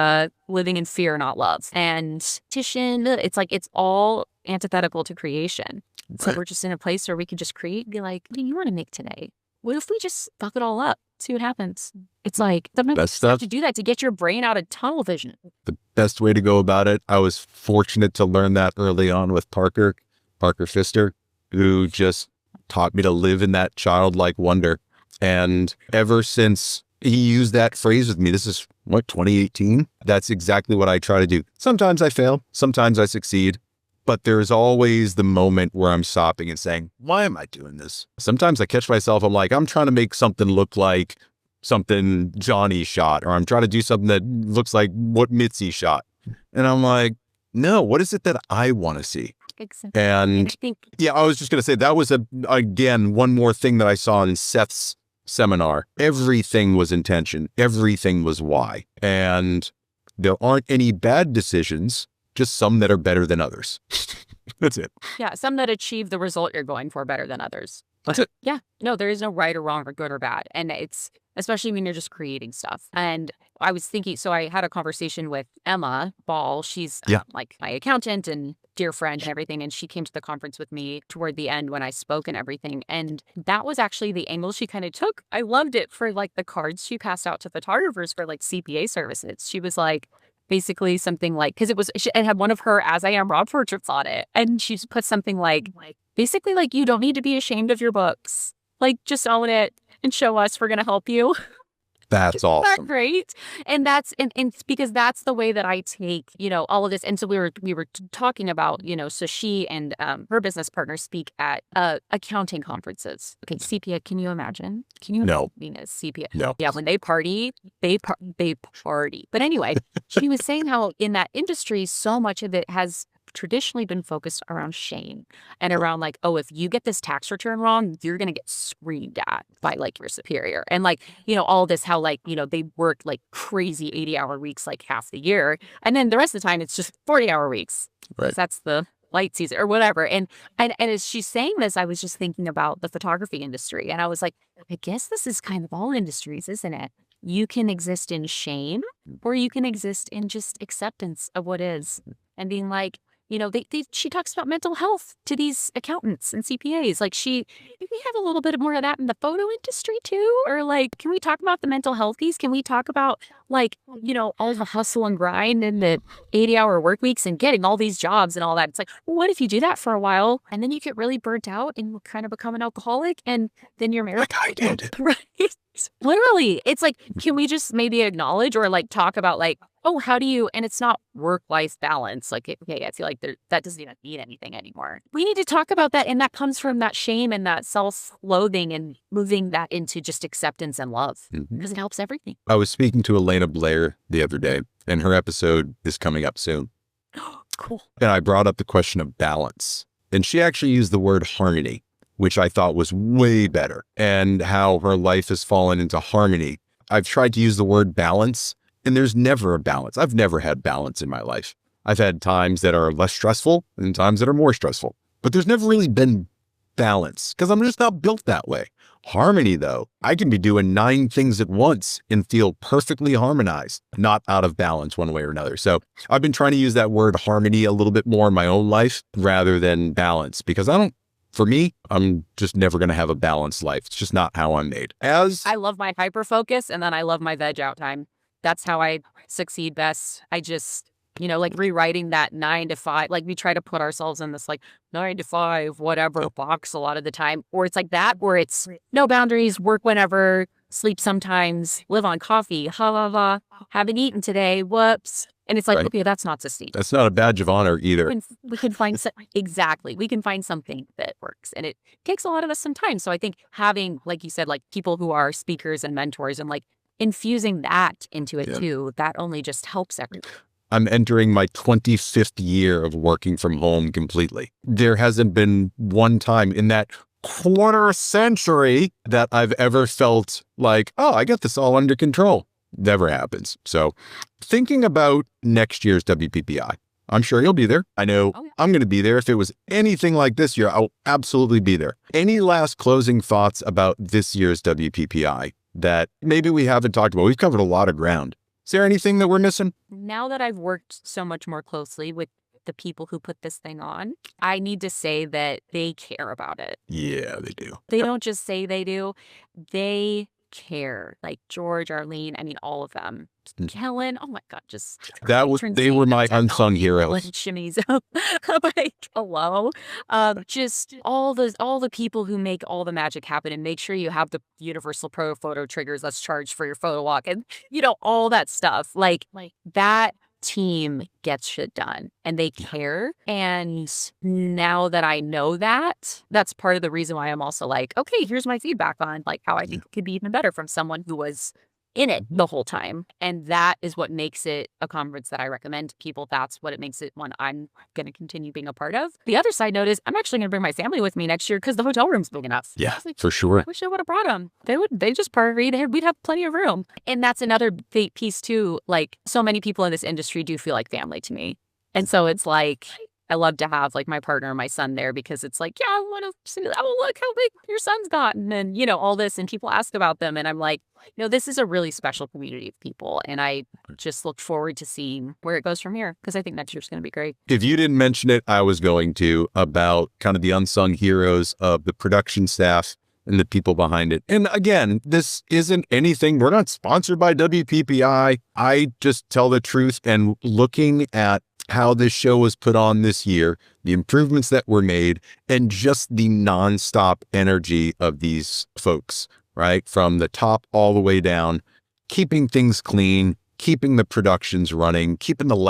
Speaker 2: living in fear, not love. And it's like, it's all antithetical to creation. So we're just in a place where we can just create and be like, what do you want to make today? What if we just fuck it all up? See what happens. It's like, sometimes you have to do that to get your brain out of tunnel vision.
Speaker 1: The best way to go about it, I was fortunate to learn that early on with Parker Pfister, who just taught me to live in that childlike wonder. And ever since he used that phrase with me, this is 2018? That's exactly what I try to do. Sometimes I fail, sometimes I succeed. But there's always the moment where I'm stopping and saying, why am I doing this? Sometimes I catch myself, I'm like, I'm trying to make something look like something Johnny shot, or I'm trying to do something that looks like what Mitzi shot. And I'm like, no, what is it that I want to see?
Speaker 2: Exactly.
Speaker 1: And yeah, I was just going to say that was, again, one more thing that I saw in Seth's seminar. Everything was intention. Everything was why. And there aren't any bad decisions. Just some that are better than others. That's it.
Speaker 2: Yeah, some that achieve the result you're going for better than others.
Speaker 1: That's it.
Speaker 2: Yeah, no, there is no right or wrong or good or bad. And it's, especially when you're just creating stuff. And I was thinking, so I had a conversation with Emma Ball. She's like my accountant and dear friend and everything. And she came to the conference with me toward the end when I spoke and everything. And that was actually the angle she kind of took. I loved it for like the cards she passed out to photographers for like CPA services. She was like, basically something like, because it had one of her As I Am Raw portraits on it. And she put something like, basically like, you don't need to be ashamed of your books. Like, just own it and show us. We're going to help you.
Speaker 1: That's awesome.
Speaker 2: Isn't that great? And that's, and because that's the way that I take, all of this. And so we were talking about, so she and her business partner speak at accounting conferences. Okay, CPA, can you imagine? Can you imagine being a CPA?
Speaker 1: No.
Speaker 2: Yeah, when they party, they party. But anyway, she was saying how in that industry, so much of it has traditionally been focused around shame and around like, oh, if you get this tax return wrong, you're going to get screamed at by like your superior. And like, all this, how like, they work like crazy 80-hour weeks, like half the year. And then the rest of the time, it's just 40-hour weeks. Right. That's the light season or whatever. And as she's saying this, I was just thinking about the photography industry. And I was like, I guess this is kind of all industries, isn't it? You can exist in shame or you can exist in just acceptance of what is and being like, she talks about mental health to these accountants and CPAs. Like we have a little bit more of that in the photo industry too? Or like, can we talk about the mental health piece? Can we talk about like, all the hustle and grind and the 80-hour work weeks and getting all these jobs and all that? It's like, well, what if you do that for a while and then you get really burnt out and kind of become an alcoholic and then you're married?
Speaker 1: Like I did.
Speaker 2: Right. Literally. It's like, can we just maybe acknowledge or like talk about like, oh, how do you, and it's not work-life balance. Like, okay, I feel like that doesn't even mean anything anymore. We need to talk about that. And that comes from that shame and that self-loathing and moving that into just acceptance and love because it helps everything.
Speaker 1: I was speaking to Elena Blair the other day and her episode is coming up soon.
Speaker 2: Cool.
Speaker 1: And I brought up the question of balance and she actually used the word harmony, which I thought was way better, and how her life has fallen into harmony. I've tried to use the word balance. And there's never a balance. I've never had balance in my life. I've had times that are less stressful and times that are more stressful, but there's never really been balance because I'm just not built that way. Harmony though, I can be doing 9 things at once and feel perfectly harmonized, not out of balance one way or another. So I've been trying to use that word harmony a little bit more in my own life rather than balance because for me, I'm just never going to have a balanced life. It's just not how I'm made.
Speaker 2: I love my hyper focus and then I love my veg out time. That's how I succeed best. I just, like rewriting that 9 to 5, like we try to put ourselves in this like 9 to 5, whatever box a lot of the time, or it's like that, where it's no boundaries, work whenever, sleep sometimes, live on coffee, ha ha ha, haven't eaten today, whoops. And it's like, okay, that's not sustainable.
Speaker 1: That's not a badge of honor either.
Speaker 2: We can find exactly. We can find something that works, and it takes a lot of us some time. So I think having, like you said, like people who are speakers and mentors, and like infusing that into it too, that only just helps everyone.
Speaker 1: I'm entering my 25th year of working from home completely. There hasn't been one time in that quarter century that I've ever felt like, oh, I got this all under control. Never happens. So thinking about next year's WPPI, I'm sure you'll be there. I know I'm going to be there. If it was anything like this year, I'll absolutely be there. Any last closing thoughts about this year's WPPI that maybe we haven't talked about? We've covered a lot of ground. Is there anything that we're missing?
Speaker 2: Now that I've worked so much more closely with the people who put this thing on, I need to say that they care about it.
Speaker 1: Yeah, they do.
Speaker 2: They don't just say they do. They care. Like George, Arlene, I mean, all of them. Kellen, oh my God, just
Speaker 1: they were my unsung heroes.
Speaker 2: Shimmies, like hello, just all the people who make all the magic happen, and make sure you have the Universal Pro photo triggers that's charged for your photo walk, and all that stuff. Like that team gets shit done, and they care. And now that I know that, that's part of the reason why I'm also like, okay, here's my feedback on like how I think it could be even better from someone who was in it the whole time. And that is what makes it a conference that I recommend to people. That's what it makes it one I'm going to continue being a part of. The other side note is I'm actually going to bring my family with me next year because the hotel room's big enough.
Speaker 1: Yeah, for sure.
Speaker 2: I wish I would have brought them. They just partied. We'd have plenty of room. And that's another big piece too. Like so many people in this industry do feel like family to me. And so it's like, I love to have like my partner and my son there because it's like, yeah, I want to see, oh, look how big your son's gotten, and all this, and people ask about them, and I'm like, this is a really special community of people, and I just look forward to seeing where it goes from here because I think next year's going to be great.
Speaker 1: If you didn't mention it, I was going to, about kind of the unsung heroes of the production staff and the people behind it. And again, this isn't anything, we're not sponsored by WPPI. I just tell the truth, and looking at how this show was put on this year, the improvements that were made, and just the nonstop energy of these folks, right? From the top all the way down, keeping things clean, keeping the productions running,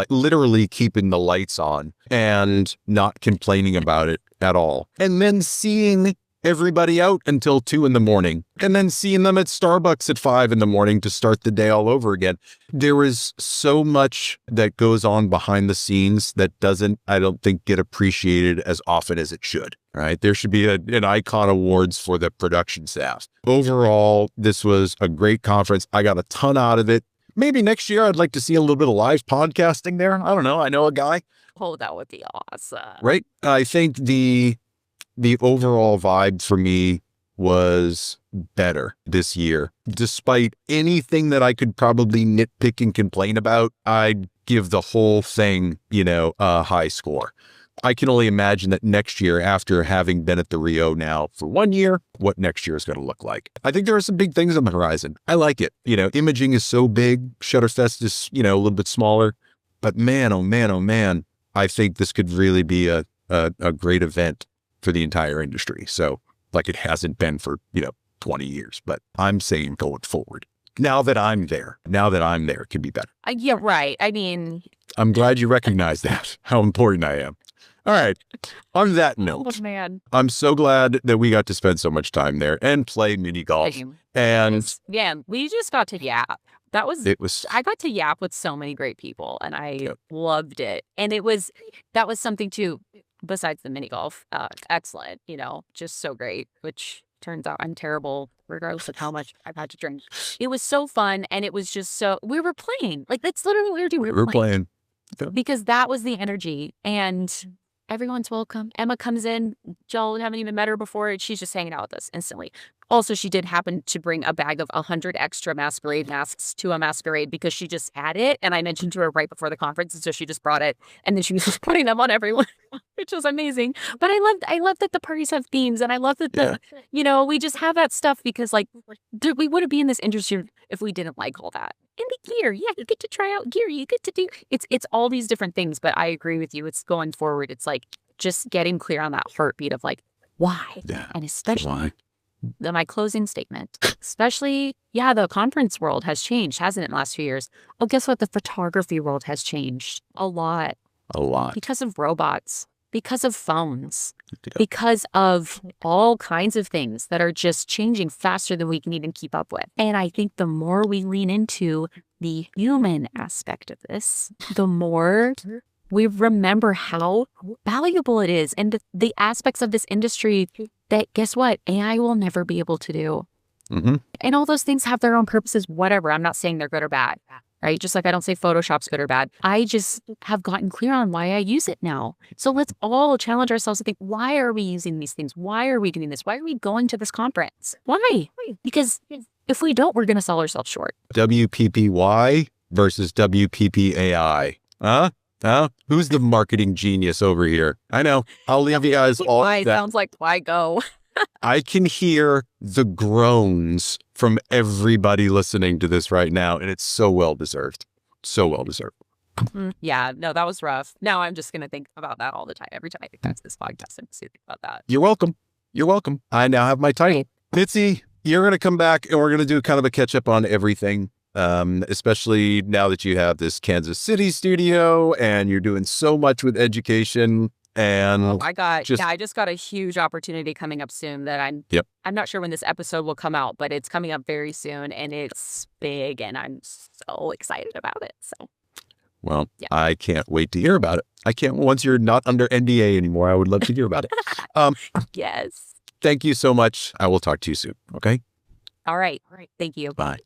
Speaker 1: literally keeping the lights on, and not complaining about it at all. And then seeing everybody out until 2 a.m, and then seeing them at Starbucks at 5 a.m. to start the day all over again. There is so much that goes on behind the scenes that doesn't, I don't think, get appreciated as often as it should, right? There should be an icon awards for the production staff. Overall, this was a great conference. I got a ton out of it. Maybe next year I'd like to see a little bit of live podcasting there. I don't know. I know a guy.
Speaker 2: Oh, that would be awesome.
Speaker 1: Right? I think the overall vibe for me was better this year. Despite anything that I could probably nitpick and complain about, I'd give the whole thing, a high score. I can only imagine that next year, after having been at the Rio now for 1 year, what next year is going to look like. I think there are some big things on the horizon. I like it. Imaging is so big. Shutterfest is, a little bit smaller. But man, oh man, oh man, I think this could really be a great event for the entire industry. So like it hasn't been for, 20 years, but I'm saying going forward, now that I'm there, it can be better.
Speaker 2: Yeah, right. I mean,
Speaker 1: I'm glad you recognize that, how important I am. All right. On that note,
Speaker 2: oh, man.
Speaker 1: I'm so glad that we got to spend so much time there and play mini golf. And
Speaker 2: yeah, we just got to yap. I got to yap with so many great people, and I loved it. And that was something too, besides the mini golf, excellent, just so great, which turns out I'm terrible regardless of how much I've had to drink. It was so fun, and it was just we were playing. Like, that's literally what we were doing. We were playing. Because that was the energy, and everyone's welcome. Emma comes in. Y'all haven't even met her before. She's just hanging out with us instantly. Also, she did happen to bring a bag of 100 extra masquerade masks to a masquerade because she just had it. And I mentioned to her right before the conference. And so she just brought it. And then she was just putting them on everyone, which was amazing. But I love that the parties have themes. And I love that we just have that stuff because we wouldn't be in this industry if we didn't like all that. And the gear. Yeah, you get to try out gear. You get to do, it's all these different things. But I agree with you. It's going forward. It's like just getting clear on that heartbeat of like, why?
Speaker 1: Yeah.
Speaker 2: And especially
Speaker 1: why?
Speaker 2: my closing statement, especially, the conference world has changed, hasn't it, in the last few years? Oh, guess what? The photography world has changed a lot.
Speaker 1: A lot.
Speaker 2: Because of robots, because of phones, because of all kinds of things that are just changing faster than we can even keep up with. And I think the more we lean into the human aspect of this, the more we remember how valuable it is and the aspects of this industry that, guess what, AI will never be able to do.
Speaker 1: Mm-hmm.
Speaker 2: And all those things have their own purposes, whatever. I'm not saying they're good or bad, right? Just like I don't say Photoshop's good or bad. I just have gotten clear on why I use it now. So let's all challenge ourselves to think, why are we using these things? Why are we doing this? Why are we going to this conference? Why? Because if we don't, we're going to sell ourselves short.
Speaker 1: WPPY versus WPPAI. Huh? Who's the marketing genius over here? I know. I'll leave you guys all.
Speaker 2: Why? Sounds like why go?
Speaker 1: I can hear the groans from everybody listening to this right now, and it's so well deserved. So well deserved.
Speaker 2: Yeah, no, that was rough. Now I'm just going to think about that all the time. Every time I think that's this podcast, I'm just going to think about that.
Speaker 1: You're welcome. You're welcome. I now have my title. Mitzi, you're going to come back and we're going to do kind of a catch up on everything, especially now that you have this Kansas City studio and you're doing so much with education. And
Speaker 2: I just got a huge opportunity coming up soon that I'm not sure when this episode will come out, but it's coming up very soon and it's big and I'm so excited about it. So,
Speaker 1: well, I can't wait to hear about it. I can't, once you're not under NDA anymore, I would love to hear about it.
Speaker 2: Yes.
Speaker 1: Thank you so much. I will talk to you soon. Okay.
Speaker 2: All right. Thank you.
Speaker 1: Bye.